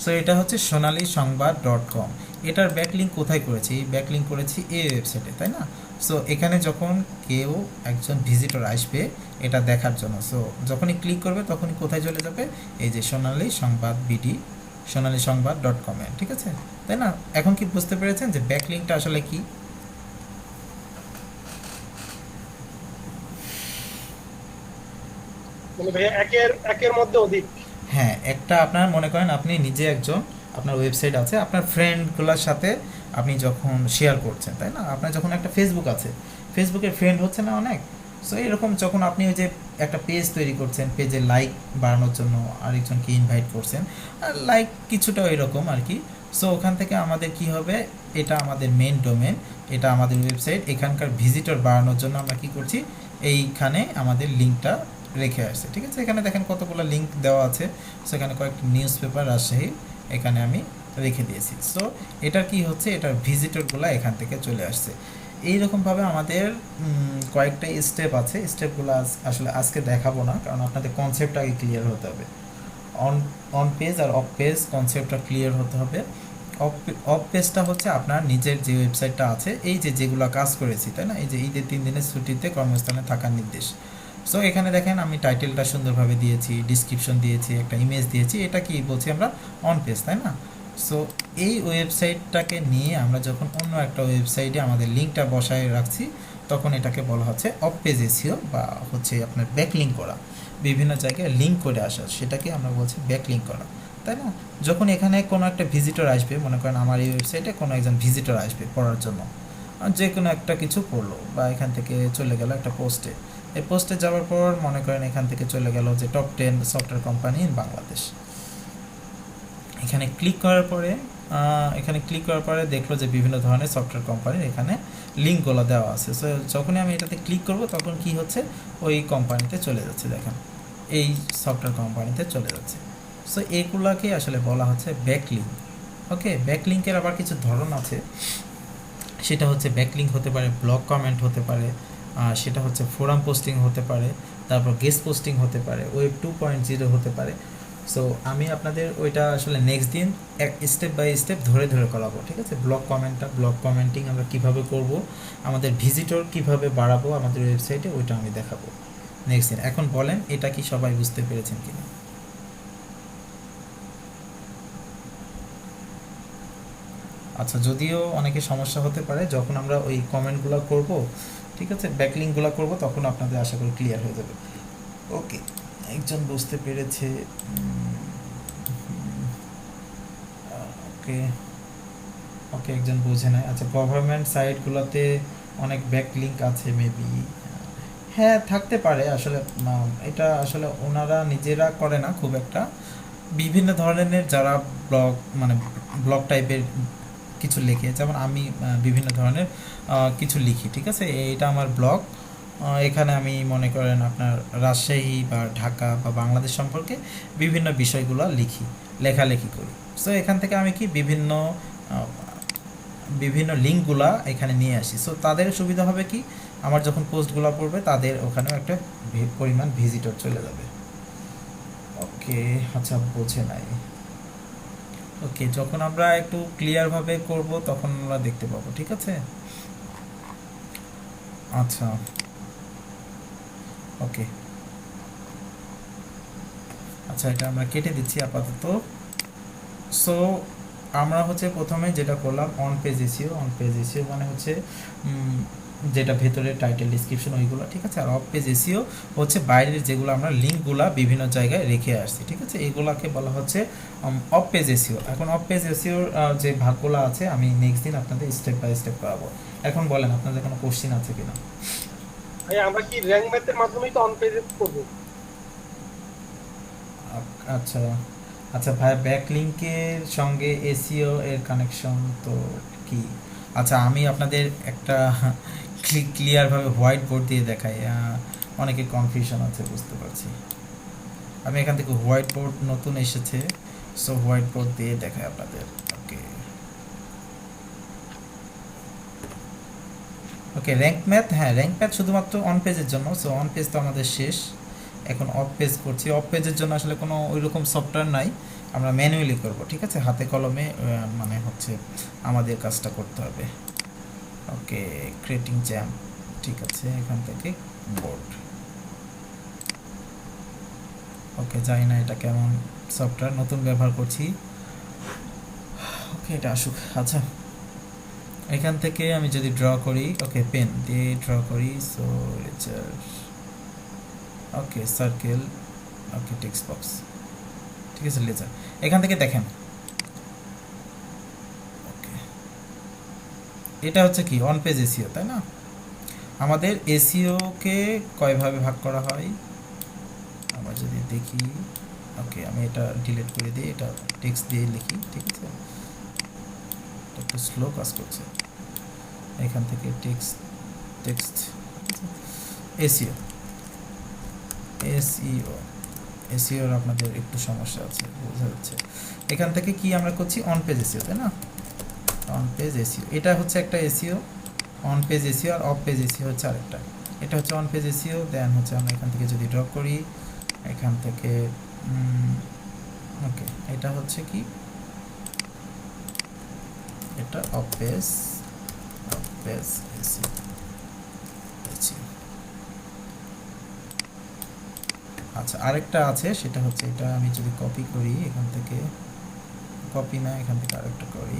সো এটা হচ্ছে sonalesomvad.com, এটার ব্যাকলিঙ্ক কোথায় করেছি, এই ব্যাকলিঙ্ক করেছি এই ওয়েবসাইটে, তাই না? সো এখানে যখন কেউ একজন ভিজিটর আসবে এটা দেখার জন্য, সো যখনই ক্লিক করবে তখনই কোথায় চলে যাবে, এই যে sonalesomvad.com এ, ঠিক আছে, তাই না? এখন কি বুঝতে পেরেছেন যে ব্যাকলিঙ্কটা আসলে কি? মানে ভাইয়া একের মধ্যে অধিক। হ্যাঁ, একটা আপনার মনে করেন আপনি নিজে একজন, আপনার ওয়েবসাইট আছে, আপনার ফ্রেন্ডগুলোর সাথে আপনি যখন শেয়ার করছেন, তাই না? আপনার যখন একটা ফেসবুক আছে, ফেসবুকের ফ্রেন্ড হচ্ছে না অনেক। সো এরকম যখন আপনি ওই যে একটা পেজ তৈরি করছেন, পেজে লাইক বাড়ানোর জন্য আরেকজনকে ইনভাইট করছেন, আর লাইক কিছুটা এরকম আর কি। সো ওখান থেকে আমাদের কি হবে, এটা আমাদের মেন ডোমেন, এটা আমাদের ওয়েবসাইট, এখানকার ভিজিটর বাড়ানোর জন্য আমরা কি করছি, এইখানে আমাদের লিঙ্কটা রেখে আসছে, ঠিক আছে। এখানে দেখেন কতগুলো লিঙ্ক দেওয়া আছে, সেখানে কয়েকটি নিউজ পেপার রাজশাহী এখানে আমি রেখে দিয়েছি। সো এটার কি হচ্ছে, এটার ভিজিটরগুলো এখান থেকে চলে আসছে। এইরকমভাবে আমাদের কয়েকটা স্টেপ আছে, স্টেপগুলো আসলে আজকে দেখাবো না, কারণ আপনাদের কনসেপ্টটা আগে ক্লিয়ার হতে হবে। অন পেজ আর অফ পেজ কনসেপ্টটা ক্লিয়ার হতে হবে। অফ পেজটা হচ্ছে আপনার নিজের যে ওয়েবসাইটটা আছে, এই যে যেগুলো কাজ করেছি, তাই না? এই যে ঈদের 3 দিনের ছুটিতে কর্মস্থানে থাকার নির্দেশ। সো এখানে দেখেন আমি টাইটেলটা সুন্দরভাবে দিয়েছি, ডিসক্রিপশন দিয়েছি, একটা ইমেজ দিয়েছি, এটা কি বলছি আমরা অন পেজ, তাই না? সো এই ওয়েবসাইটটাকে নিয়ে আমরা যখন অন্য একটা ওয়েবসাইটে আমাদের লিঙ্কটা বসায় রাখছি তখন এটাকে বলা হচ্ছে অফ পেজ এসইও, বা হচ্ছে আপনার ব্যাকলিঙ্ক করা, বিভিন্ন জায়গায় লিঙ্ক করে আসা, সেটাকে আমরা বলছি ব্যাকলিঙ্ক করা, তাই না? যখন এখানে কোনো একটা ভিজিটর আসবে, মনে করেন আমার এই ওয়েবসাইটে কোনো একজন ভিজিটর আসবে পড়ার জন্য, যে কোনো একটা কিছু পড়লো বা এখান থেকে চলে গেল একটা পোস্টে। এই পোস্টে যাওয়ার পর মনে করেন এখান থেকে চলে গেল যে top 10 software company in Bangladesh. এখানে ক্লিক করার পরে দেখলো যে বিভিন্ন ধরনের সফটওয়্যার কোম্পানির এখানে লিঙ্কগুলো দেওয়া আছে। সো যখনই আমি এটাতে ক্লিক করব তখন কি হচ্ছে, ওই কোম্পানিতে চলে যাচ্ছে, দেখেন এই সফটওয়্যার কোম্পানিতে চলে যাচ্ছে। সো এইগুলাকে আসলে বলা হচ্ছে ব্যাকলিঙ্ক। ওকে, ব্যাকলিঙ্কের আবার কিছু ধরন আছে, সেটা হচ্ছে ব্যাকলিঙ্ক হতে পারে, ব্লগ কমেন্ট হতে পারে, সেটা হচ্ছে ফোরাম পোস্টিং হতে পারে, তারপর গেস্ট পোস্টিং হতে পারে, ওয়েব 2.0 হতে পারে। সো আমি আপনাদের ওইটা আসলে নেক্সট দিন এক স্টেপ বাই স্টেপ ধরে করাবো, ঠিক আছে। ব্লগ কমেন্টিং আমরা কিভাবে করব, আমাদের ভিজিটর কিভাবে বাড়াবো আমাদের ওয়েবসাইটে, ওইটা আমি দেখাবো নেক্সট দিন। এখন বলেন এটা কি সবাই বুঝতে পেরেছেন কিনা? আচ্ছা, যদিও অনেকে সমস্যা হতে পারে যখন আমরা ওই কমেন্টগুলো করব, ঠিক আছে, ব্যাকলিঙ্কগুলো করব, তখন আপনাদের আশা করি ক্লিয়ার হয়ে যাবে। ওকে, একজন বুঝতে পেরেছে। ওকে ওকে, একজন বুঝে নাই। আচ্ছা, গভর্নমেন্ট সাইটগুলোতে অনেক ব্যাকলিঙ্ক আছে মেবি, হ্যাঁ থাকতে পারে। আসলে এটা আসলে ওনারা নিজেরা করে না খুব একটা, বিভিন্ন ধরনের যারা ব্লগ টাইপের কিছু লিখে, যেমন আমি বিভিন্ন ধরনের কিছু লিখি, ঠিক আছে। এটা আমার ব্লগ, এখানে আমি মনে করেন আপনার রাজশাহী বা ঢাকা বা বাংলাদেশ সম্পর্কে বিভিন্ন বিষয়গুলো লেখালেখি করি। সো এখান থেকে আমি কি বিভিন্ন লিঙ্কগুলা এখানে নিয়ে আসি। সো তাদের সুবিধা হবে কি, আমার যখন পোস্টগুলো পড়বে তাদের ওখানেও একটা পরিমাণ ভিজিটর চলে যাবে। ওকে, আচ্ছা বোঝে নাই। ওকে, যখন আমরা একটু ক্লিয়ারভাবে করব তখন আমরা দেখতে পাবো, ঠিক আছে। আচ্ছা ওকে, আচ্ছা এটা আমরা কেটে দিচ্ছি আপাতত। সো আমরা হচ্ছে প্রথমে যেটা করলাম অন পেজ এসইও মানে হচ্ছে যেটা ভেতরে টাইটেল ডিসক্রিপশন ওইগুলো, ঠিক আছে। আর অফ পেজ এসইও হচ্ছে বাইরের যেগুলো আমরা লিঙ্কগুলা বিভিন্ন জায়গায় রেখে আসছি, ঠিক আছে, এইগুলাকে বলা হচ্ছে অফ পেজ এসইও। এখন অফ পেজ এসইওর যে ভাগগুলো আছে আমি নেক্সট দিন আপনাদের স্টেপ বাই স্টেপ করাবো। এখন বলেন আপনাদের কোনো কোশ্চিন আছে কিনা? ভাই আমরা কি র্যাঙ্ক ম্যাথের মাধ্যমেই তো অন পেজে করব? আচ্ছা আচ্ছা ভাই, ব্যাকলিঙ্কের সঙ্গে এসইও এর কানেকশন তো কি? আচ্ছা, আমি আপনাদের একটা ক্লিয়ারভাবে হোয়াইট বোর্ড দিয়ে দেখাই, অনেকে কনফিউশন আছে বুঝতে পারছি। আমি এখান থেকে হোয়াইট বোর্ড নতুন এসেছে, সো হোয়াইট বোর্ড দিয়ে দেখাই আপনাদের। ওকে ওকে, র্যাঙ্ক ম্যাথ, হ্যাঁ র্যাঙ্ক ম্যাথ শুধুমাত্র অন পেজের জন্য। সো অন পেজ তো আমাদের শেষ, এখন অফ পেজ করছি। অফ পেজের জন্য আসলে কোনো ওইরকম সফটওয়্যার নাই, আমরা ম্যানুয়ালি করব, ঠিক আছে, হাতে কলমে মানে হচ্ছে আমাদের কাজটা করতে হবে। ওকে, ক্রিয়েটিং জ্যাম, ঠিক আছে, এখান থেকে বোর্ড। ওকে, জানি না এটা কেমন সফটওয়্যার, নতুন ব্যবহার করছি। ওকে, এটা আসুক। আচ্ছা, এখান থেকে আমি যদি ড্র করি, ওকে পেন দিয়ে ড্র করি, সো ওকে সার্কেল, ওকে টেক্সট বক্স, ঠিক আছে, লেজার। এখান থেকে দেখেন, ওকে এটা হচ্ছে কি অন পেজ এসইও, তাই না? আমাদের এসইওকে কয়ভাবে ভাগ করা হয় আমরা যদি দেখি। ওকে, আমি এটা ডিলিট করে দিই, এটা টেক্সট দিয়ে লিখি, ঠিক আছে, একটু স্লো কাজ করছে। এখান থেকে টেক্সট এসইওর আপনাদের একটু সমস্যা আছে বোঝা যাচ্ছে। এখান থেকে কি আমরা করছি, অন পেজ এসইও, তাই না? অন পেজ এসইও এটা হচ্ছে একটা এসইও, অন পেজ এসইও, আর অফ পেজ এসইও হচ্ছে আরেকটা। এটা হচ্ছে অন পেজ এসইও, দেন হচ্ছে আমরা এখান থেকে যদি ড্রপ করি, এখান থেকে ওকে এটা হচ্ছে কি, এটা অফ পেজ এসইও। আচ্ছা, আরেকটা আছে, সেটা হচ্ছে এটা আমি যদি কপি করি, এখান থেকে কপি না, এখান থেকে আরেকটা করি।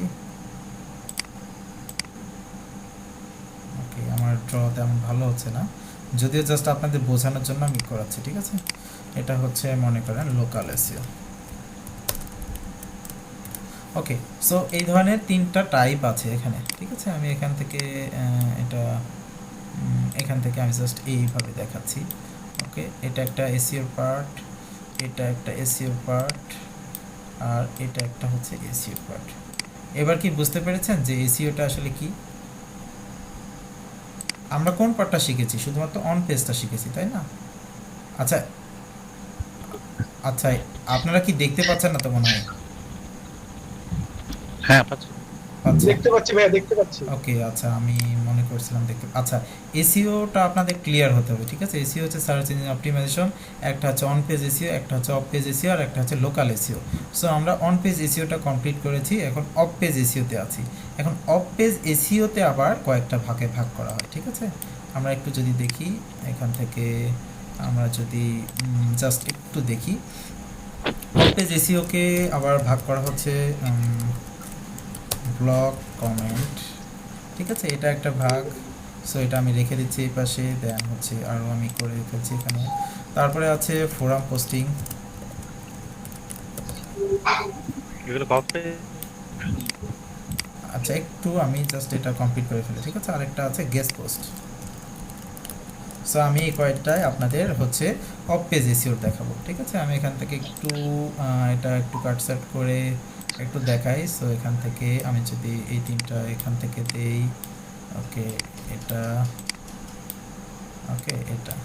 ওকে, আমার ড্র তেমন ভালো হচ্ছে না, যদিও জাস্ট আপনাদের বোঝানোর জন্য আমি করাচ্ছি, ঠিক আছে। এটা হচ্ছে মনে করেন লোকাল এসইও। ওকে, সো এই ধরনের 3টা টাইপ আছে এখানে, ঠিক আছে। আমি এখান থেকে এখান থেকে আমি জাস্ট এইভাবে দেখাচ্ছি। ওকে, এটা একটা এসইও পার্ট, এটা একটা এসইও পার্ট, আর এটা একটা হচ্ছে এসইও পার্ট। এবার কি বুঝতে পেরেছেন যে এসইওটা আসলে কি? আমরা কোন পার্টটা শিখেছি? শুধুমাত্র অন পেজটা শিখেছি, তাই না? আচ্ছা আচ্ছা, আপনারা কি দেখতে পাচ্ছেন না তো মনে হয়? হ্যাঁ পাচ্ছি। আচ্ছা, দেখতে পাচ্ছি ভাইয়া, দেখতে পাচ্ছি। ওকে, আচ্ছা, আমি মনে করছিলাম দেখতে। আচ্ছা, এসইওটা আপনাদের ক্লিয়ার হতে হবে, ঠিক আছে। এসইও হচ্ছে সার্চ ইঞ্জিন অপটিমাইজেশন, একটা হচ্ছে অন পেজ এসইও, একটা হচ্ছে অফ পেজ এসইও, আর একটা হচ্ছে লোকাল এসইও। সো আমরা অন পেজ এসইওটা কমপ্লিট করেছি, এখন অফ পেজ এসইওতে আছি। এখন অফ পেজ এসইওতে আবার কয়েকটা ভাগে ভাগ করা হয়, ঠিক আছে। আমরা একটু যদি দেখি এখান থেকে, আমরা যদি জাস্ট একটু দেখি, অফ পেজ এসইওকে আবার ভাগ করা হচ্ছে ব্লগ কমেন্ট, ঠিক আছে, এটা একটা ভাগ। সো এটা আমি রেখে দিচ্ছি এই পাশে, দেন হচ্ছে আরও আমি করে রেখেছি এখানে। তারপরে আছে ফোরাম পোস্টিং, এগুলো কপি। আচ্ছা একটু আমি জাস্ট এটা কমপ্লিট করে ফেলি, ঠিক আছে। আরেকটা আছে গেস্ট পোস্ট। সো আমি এই কয়েকটায় আপনাদের হচ্ছে অফ পেজ এসইও দেখাবো, ঠিক আছে। আমি এখান থেকে একটু এটা একটু কাটসাট করে একটু দেখাই। সো এখান থেকে আমি যদি এই 3টা এখান থেকে দেই, ওকে, এটা, ওকে, এটা।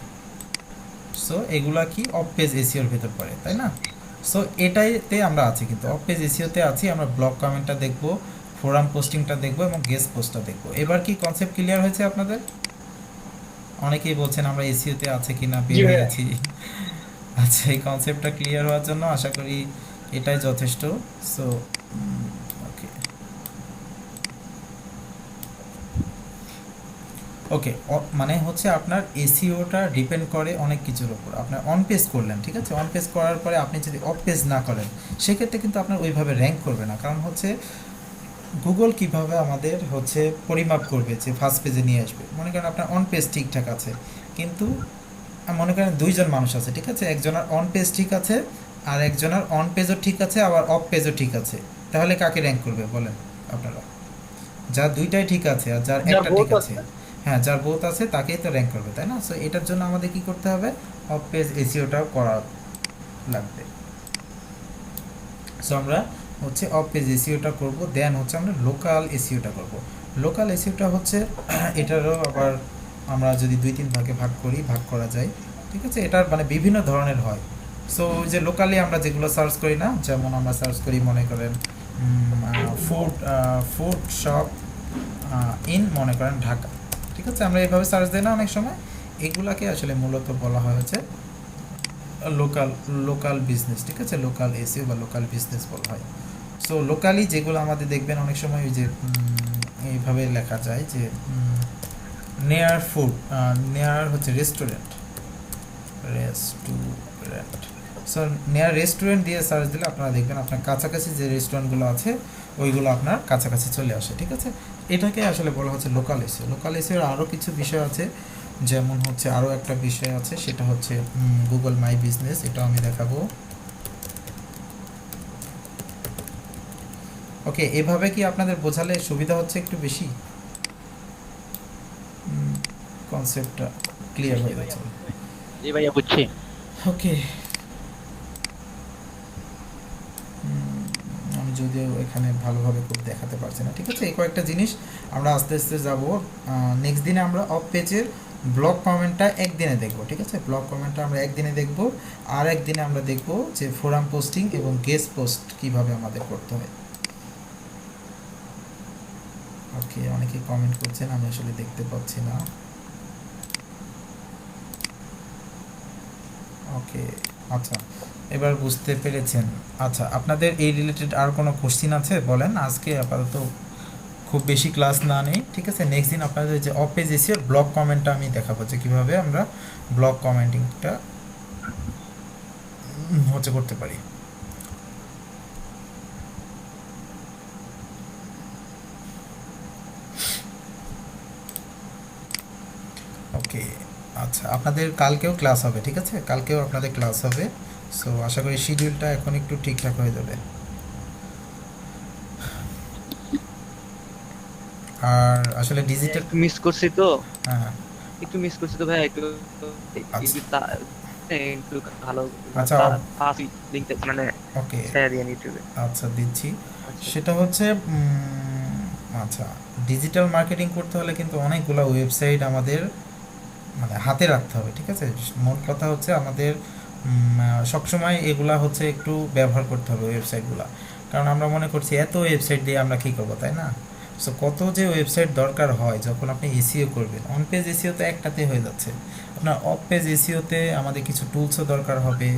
সো এগুলা কি অফ পেজ এসইওর ভেতর পড়ে, তাই না? সো এটাইতে আমরা আছি, কিন্তু অফ পেজ এসইওতে আছি। আমরা ব্লগ কমেন্টটা দেখব, ফোরাম পোস্টিংটা দেখব এবং গেস্ট পোস্টটা দেখব। এবার কি কনসেপ্ট ক্লিয়ার হয়েছে আপনাদের? অনেকেই বলছেন আমরা এসইওতে আছে কিনা বের হয়ে গেছি। আচ্ছা, এই কনসেপ্টটা ক্লিয়ার হওয়ার জন্য আশা করি এটাই যথেষ্ট। সো ওকে, ওকে, মানে হচ্ছে আপনার এসইওটা ডিপেন্ড করে অনেক কিছুর উপর। আপনার অন পেজ করলেন, ঠিক আছে, অন পেজ করার পরে আপনি যদি অফ পেজ না করেন, সেক্ষেত্রে কিন্তু আপনার ওইভাবে র্যাঙ্ক করবে না। কারণ হচ্ছে গুগল কিভাবে আমাদের হচ্ছে পরিমাপ করবে যে ফার্স্ট পেজে নিয়ে আসবে। মনে করেন আপনার অন পেজ ঠিকঠাক আছে, কিন্তু মনে করেন 2জন মানুষ আছে, ঠিক আছে, একজনের অন পেজ ঠিক আছে আর একজনের অন পেজও ঠিক আছে আবার অফ পেজও ঠিক আছে, তাহলে কাকে র্যাঙ্ক করবে বলেন আপনারা? যার 2টাই ঠিক আছে আর যার একটা ঠিক আছে, হ্যাঁ, যার বোথ আছে তাকেই তো র্যাঙ্ক করবে, তাই না? সো এটার জন্য আমাদের কি করতে হবে? অফ পেজ এসইওটাও করা লাগবে। সো আমরা হচ্ছে অফ পেজ এসইওটা করব, দেন হচ্ছে আমরা লোকাল এসইওটা করব। লোকাল এসইওটা হচ্ছে এটারও আবার আমরা যদি 2-3 ভাগে ভাগ করা যায়, ঠিক আছে। এটার মানে বিভিন্ন ধরনের হয়। সো যে লোকালি আমরা যেগুলো সার্চ করি না, যেমন আমরা সার্চ করি মনে করেন ফুড শপ ইন মনে করেন ঢাকা, ঠিক আছে, আমরা এইভাবে সার্চ দিই না অনেক সময়। এগুলাকে আসলে মূলত বলা হয় হচ্ছে লোকাল বিজনেস, ঠিক আছে, লোকাল এসইও বা লোকাল বিজনেস বলা হয়। সো লোকালি যেগুলো আমাদের দেখবেন অনেক সময় ওই যে এইভাবে লেখা যায় যে নেয়ার ফুড, নেয়ার হচ্ছে রেস্টুরেন্ট, সো নেয়ার রেস্টুরেন্ট দিয়ে সার্চ দিলে আপনারা দেখবেন আপনার কাছাকাছি যে রেস্টুরেন্টগুলো আছে ওইগুলো আপনার কাছাকাছি চলে আসে, ঠিক আছে। এটাকে আসলে বলা হচ্ছে লোকাল এসইও। লোকাল এসইওর আরও কিছু বিষয় আছে, যেমন হচ্ছে আরও একটা বিষয় আছে, সেটা হচ্ছে গুগল মাই বিজনেস, এটাও আমি দেখাবো। ওকে, এভাবে কি আপনাদের বোঝালে সুবিধা হচ্ছে একটু বেশি? কনসেপ্টটা ক্লিয়ার হয়ে যাচ্ছে? জি ভাইয়া বুঝছি। ওকে, আমি যদিও এখানে ভালোভাবে খুব দেখাতে পারছি না, ঠিক আছে। এই কয়েকটা জিনিস আমরা আস্তে আস্তে যাব। নেক্সট দিনে আমরা অফ পেজের ব্লগ কমেন্টটা একদিনে দেখব, ঠিক আছে। ব্লগ কমেন্টটা আমরা একদিনে দেখব, আর একদিনে আমরা দেখব যে ফোরাম পোস্টিং এবং গেস্ট পোস্ট কিভাবে আমাদের করতে হয়। ওকে, অনেকে কমেন্ট করছেন, আমি আসলে দেখতে পাচ্ছি না। ওকে, আচ্ছা, এবার বুঝতে পেরেছেন। আচ্ছা, আপনাদের এই রিলেটেড আর কোনো কোশ্চিন আছে বলেন? আজকে আপাতত খুব বেশি ক্লাস না নেই, ঠিক আছে। নেক্সট দিন আপনাদের যে অফ পেজ এসইওর ব্লগ কমেন্টটা আমি দেখাবো যে কীভাবে আমরা ব্লগ কমেন্টিংটা হচ্ছে করতে পারি। ওকে, আচ্ছা, আপনাদের কালকেও ক্লাস হবে, ঠিক আছে, কালকেও আপনাদের ক্লাস হবে। সো আশা করি শিডিউলটা এখন একটু ঠিকঠাক হয়ে যাবে। আর আসলে ডিজিটাল একটু মিস করছি তো, হ্যাঁ ভাই একটু আচ্ছা একটু ভালো আচ্ছা ফাস্ট লিংক মানে ওকে শেয়ার দিন ইউটিউবে। আচ্ছা দিচ্ছি। আচ্ছা সেটা হচ্ছে আচ্ছা ডিজিটাল মার্কেটিং করতে হলে কিন্তু অনেকগুলো ওয়েবসাইট আমাদের মানে হাতে রাখতে হবে, ঠিক আছে? মোট কথা হচ্ছে আমাদের সবসময় এগুলা হচ্ছে একটু ব্যবহার করতে হবে ওয়েবসাইটগুলো, কারণ আমরা মনে করছি এত ওয়েবসাইট দিয়ে আমরা কী করবো, তাই না? সো কত যে ওয়েবসাইট দরকার হয় যখন আপনি এসিও করবেন। অন পেজ এসিও তো একটাতে হয়ে যাচ্ছে, আপনার অফ পেজ এসিওতে আমাদের কিছু টুলসও দরকার হবে।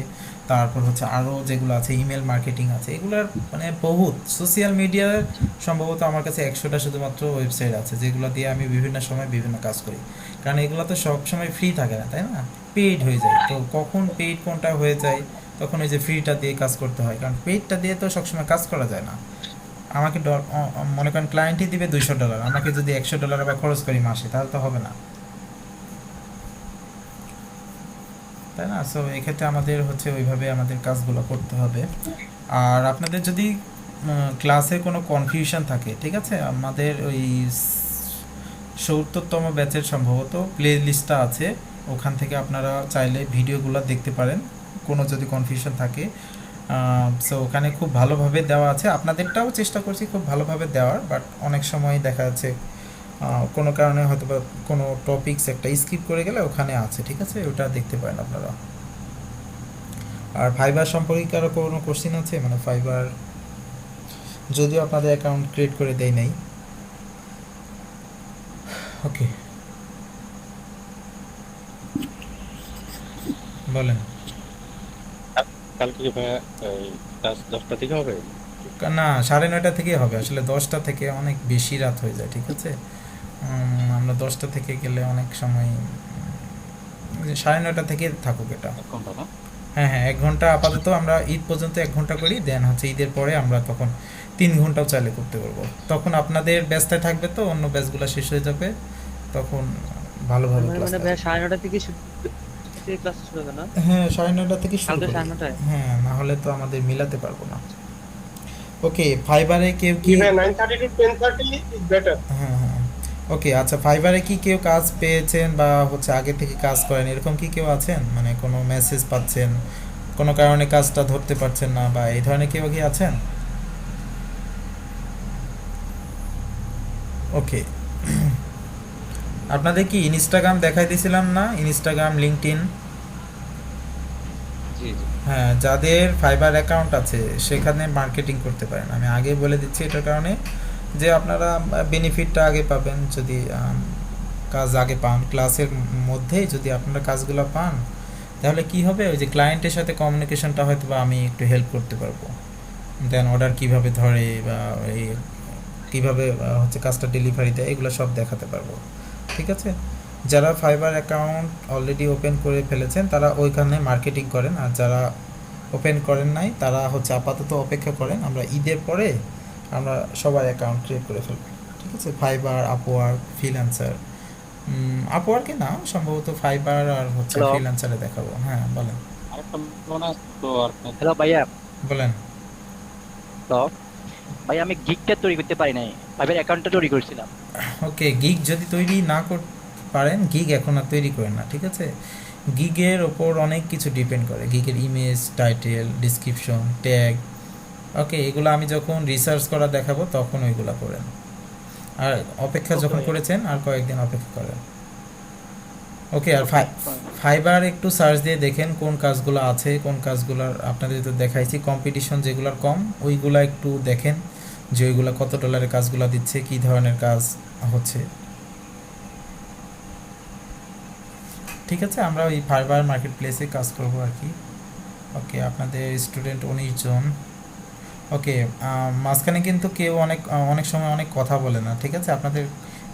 তারপর হচ্ছে আরও যেগুলো আছে ইমেল মার্কেটিং আছে, এগুলোর মানে বহুত সোশ্যাল মিডিয়ার সম্ভবত আমার কাছে 100টা শুধুমাত্র ওয়েবসাইট আছে যেগুলো দিয়ে আমি বিভিন্ন সময় বিভিন্ন কাজ করি, কারণ এগুলো তো সব সময় ফ্রি থাকে না, তাই না? পেইড হয়ে যায়। তো কখন পেইড কোনটা হয়ে যায়, তখন ওই যে ফ্রিটা দিয়ে কাজ করতে হয়, কারণ পেইডটা দিয়ে তো সবসময় কাজ করা যায় না। আমাকে মনে করেন ক্লায়েন্টই দিবে $200, আমাকে যদি $100 আবার খরচ করি মাসে, তাহলে তো হবে না, তাই না? সো এক্ষেত্রে আমাদের হচ্ছে ওইভাবে আমাদের কাজগুলো করতে হবে। আর আপনাদের যদি ক্লাসে কোনো কনফিউশন থাকে, ঠিক আছে, আমাদের ওই 70তম ব্যাচের সম্ভবত প্লে লিস্টটা আছে, ওখান থেকে আপনারা চাইলে ভিডিওগুলো দেখতে পারেন কোনো যদি কনফিউশন থাকে। সো ওখানে খুব ভালোভাবে দেওয়া আছে, আপনাদেরটাও চেষ্টা করছি খুব ভালোভাবে দেওয়ার, বাট অনেক সময় দেখা যাচ্ছে কোনো কারণে হয়তো বা কোনো টপিকস একটা স্কিপ করে গেলে ওখানে আছে, ঠিক আছে, ওটা দেখতে পারেন আপনারা। আর ফাইবার সম্পর্কে আরও কোনো কোশ্চেন আছে? মানে ফাইবার যদিও আপনাদের অ্যাকাউন্ট ক্রিয়েট করে দেয় নাই। ওকে বলেন। কালকে কি ভাইয়া ক্লাস 10টা থেকে হবে? না 9:30 থেকেই হবে, আসলে 10টা থেকে অনেক বেশি রাত হয়ে যায়, ঠিক আছে? আমরা 10টা থেকে গেলে অনেক সময় 9:30 থেকে থাকুক এটা। 1 ঘন্টা না? হ্যাঁ 1 ঘন্টা আপাতত আমরা ঈদ পর্যন্ত 1 ঘন্টা করি, দেন হচ্ছে ঈদের পরে আমরা তখন 3 ঘন্টাও চাইলে করতে পারবো। তখন আপনাদের ব্যস্তায় থাকবে তো, অন্য ব্যাচগুলো শেষ হয়ে যাবে, তখন ভালোভাবে ক্লাস মানে ভাই 9:30 থেকে ক্লাস শুরু হবে না? হ্যাঁ 9:30 থেকে শুরু কালকে করি। 9:30? হ্যাঁ না হলে তো আমাদের মিলাতে পারবো না। ওকে ফাইবারে কেউ কি Even 9:30 to 10:30 is better. হ্যাঁ ওকে আচ্ছা, ফাইবারে কি কেউ কাজ পেয়েছেন বা হচ্ছে আগে থেকে কাজ করেন এরকম কি কেউ আছেন? মানে কোনো মেসেজ পাচ্ছেন, কোনো কারণে কাজটা ধরতে পারছেন না, বা এই ধরনের কেউ কি আছেন? ওকে আপনাদের কি ইনস্টাগ্রাম দেখাই দিয়েছিলাম না? ইনস্টাগ্রাম, লিঙ্কডইন, জি জি। হ্যাঁ যাদের ফাইবার অ্যাকাউন্ট আছে সেখানে মার্কেটিং করতে পারেন। আমি আগে বলে দিচ্ছি এটার কারণে যে আপনারা বেনিফিটটা আগে পাবেন যদি কাজ আগে পান, ক্লাসের মধ্যেই যদি আপনারা কাজগুলো পান তাহলে কি হবে, ওই যে ক্লায়েন্টের সাথে কমিউনিকেশনটা হয়তো বা আমি একটু হেল্প করতে পারবো, দেন অর্ডার কিভাবে ধরে বা এই কীভাবে হচ্ছে কাজটা ডেলিভারি দেয় এগুলো সব দেখাতে পারবো, ঠিক আছে? যারা ফাইবার অ্যাকাউন্ট অলরেডি ওপেন করে ফেলেছেন তারা ওইখানে মার্কেটিং করেন, আর যারা ওপেন করেন নাই তারা হচ্ছে আপাতত অপেক্ষা করেন, আমরা ঈদের পরে আমরা সবার অ্যাকাউন্ট ক্রিয়েট করে ফেলব, ঠিক আছে? ফাইবার, আপওয়ার্ক, ফ্রিল্যান্সার, আপওয়ার্কে না সম্ভবত ফাইবার আর হচ্ছে Hello? ফ্রিল্যান্সারে দেখাবো। হ্যাঁ বলেন আরেকটা মনে আছে তো আর হ্যালো ভাইয়া। বলেন। হ্যালো ভাই, আমি গিগটা তৈরি করতে পারি নাই, ফাইবার অ্যাকাউন্টটা তৈরি করেছিলাম। ওকে গিগ যদি তৈরি না করতে পারেন, গিগ এখন আর তৈরি করেন না, ঠিক আছে? গিগের ওপর অনেক কিছু ডিপেন্ড করে, গিগের ইমেজ, টাইটেল, ডিসক্রিপশন, ট্যাগ, ওকে এগুলো আমি যখন রিসার্চ করা দেখাবো তখন ওইগুলো করেন। আর অপেক্ষা যখন করেছেন আর কয়েকদিন অপেক্ষা করেন, ওকে? আর ফাইবার একটু সার্চ দিয়ে দেখেন কোন কাজগুলো আছে, কোন কাজগুলোর আপনাদের তো দেখাইছি কম্পিটিশন যেগুলোর কম ওইগুলো একটু দেখেন যে ওইগুলো কত ডলারের কাজগুলো দিচ্ছে, কী ধরনের কাজ হচ্ছে, ঠিক আছে? আমরা ওই ফাইবার মার্কেট প্লেসে কাজ করবো আর কি। ওকে আপনাদের স্টুডেন্ট 19 জন। ওকে মাঝখানে কিন্তু কেউ অনেক সময় অনেক কথা বলে না, ঠিক আছে? আপনাদের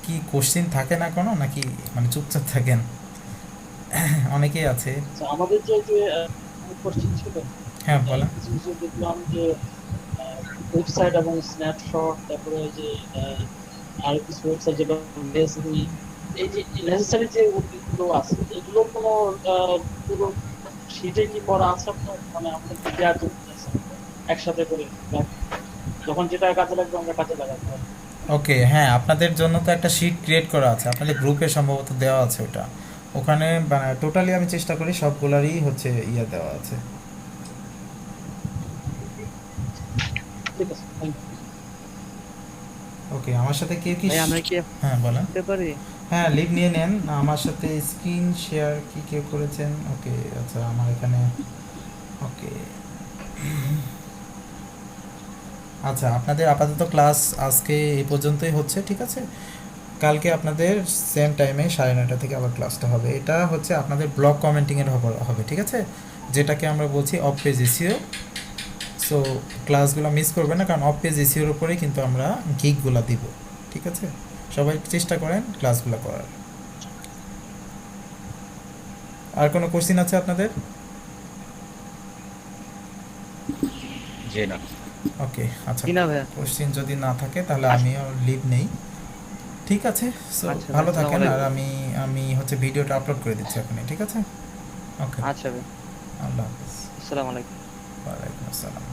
কি কোশ্চিন থাকে না কোনো, নাকি মানে চুপচাপ থাকেন? অনেকেই আছে। তো আমাদের যে কোশ্চেন ছিল, হ্যাঁ বলেন। কিছু কিছু দেখলাম যে ওয়েবসাইট এবং স্ন্যাপশট, তারপরে ওই যে আর কিছু ওয়েবসাইট যেটা নেসেসারি, এই যে নেসেসারি যে উদ্ভিদগুলো আছে এগুলোর কোনো পুরো শীটে কি করা আছে আপনার? মানে আমাদের কি দেওয়ার জন্য একসাথে করে যখন যেটা কাজে লাগবে আমরা কাজে লাগাতে পারবো। ওকে, হ্যাঁ আপনাদের জন্য তো একটা শিট ক্রিয়েট করা আছে, আপনাদের গ্রুপে সম্ভবত দেওয়া আছে ওটা। ওখানে টোটালি আমি চেষ্টা করি সবগুলারই হচ্ছে ইয়ে দেওয়া আছে। ঠিক আছে, থ্যাংক ইউ। ওকে, আমার সাথে কেউ কি ভাই আমরা কি হ্যাঁ বলেন। করতে পারি? হ্যাঁ লিভ নিয়ে নেন, আমার সাথে স্ক্রিন শেয়ার কি কেউ করেছেন? ওকে আচ্ছা, আমার এখানে ওকে আচ্ছা, আপনাদের আপাতত ক্লাস আজকে এই পর্যন্তই হচ্ছে, ঠিক আছে। কালকে আপনাদের সেম টাইমে 9:30 থেকে আবার ক্লাসটা হবে। এটা হচ্ছে আপনাদের ব্লগ কমেন্টিংয়ের হবে, ঠিক আছে, যেটাকে আমরা বলছি অফ পেজ এসইও। সো ক্লাসগুলো মিস করবেন না, কারণ অফ পেজ এসইওর উপরেই কিন্তু আমরা গিগগুলো দিব, ঠিক আছে। সবাই চেষ্টা করেন ক্লাসগুলো করার। আর কোনো কোশ্চিন আছে আপনাদের? জি না। ওকে আচ্ছা, কি না ভাইয়া? কোশ্চিন যদি না থাকে তাহলে আমিও লিভ নেই, ঠিক আছে। সো আচ্ছা, ভালো আসসালামু থাকেন, আর আলাইকুম। আমি হচ্ছে ভিডিওটা আপলোড করে দিচ্ছি এখনই, ঠিক আছে। ওকে, আচ্ছা ভাই, আল্লাহ হাফিজ। আসসালামু আলাইকুম। ওয়ালাইকুম আসসালাম।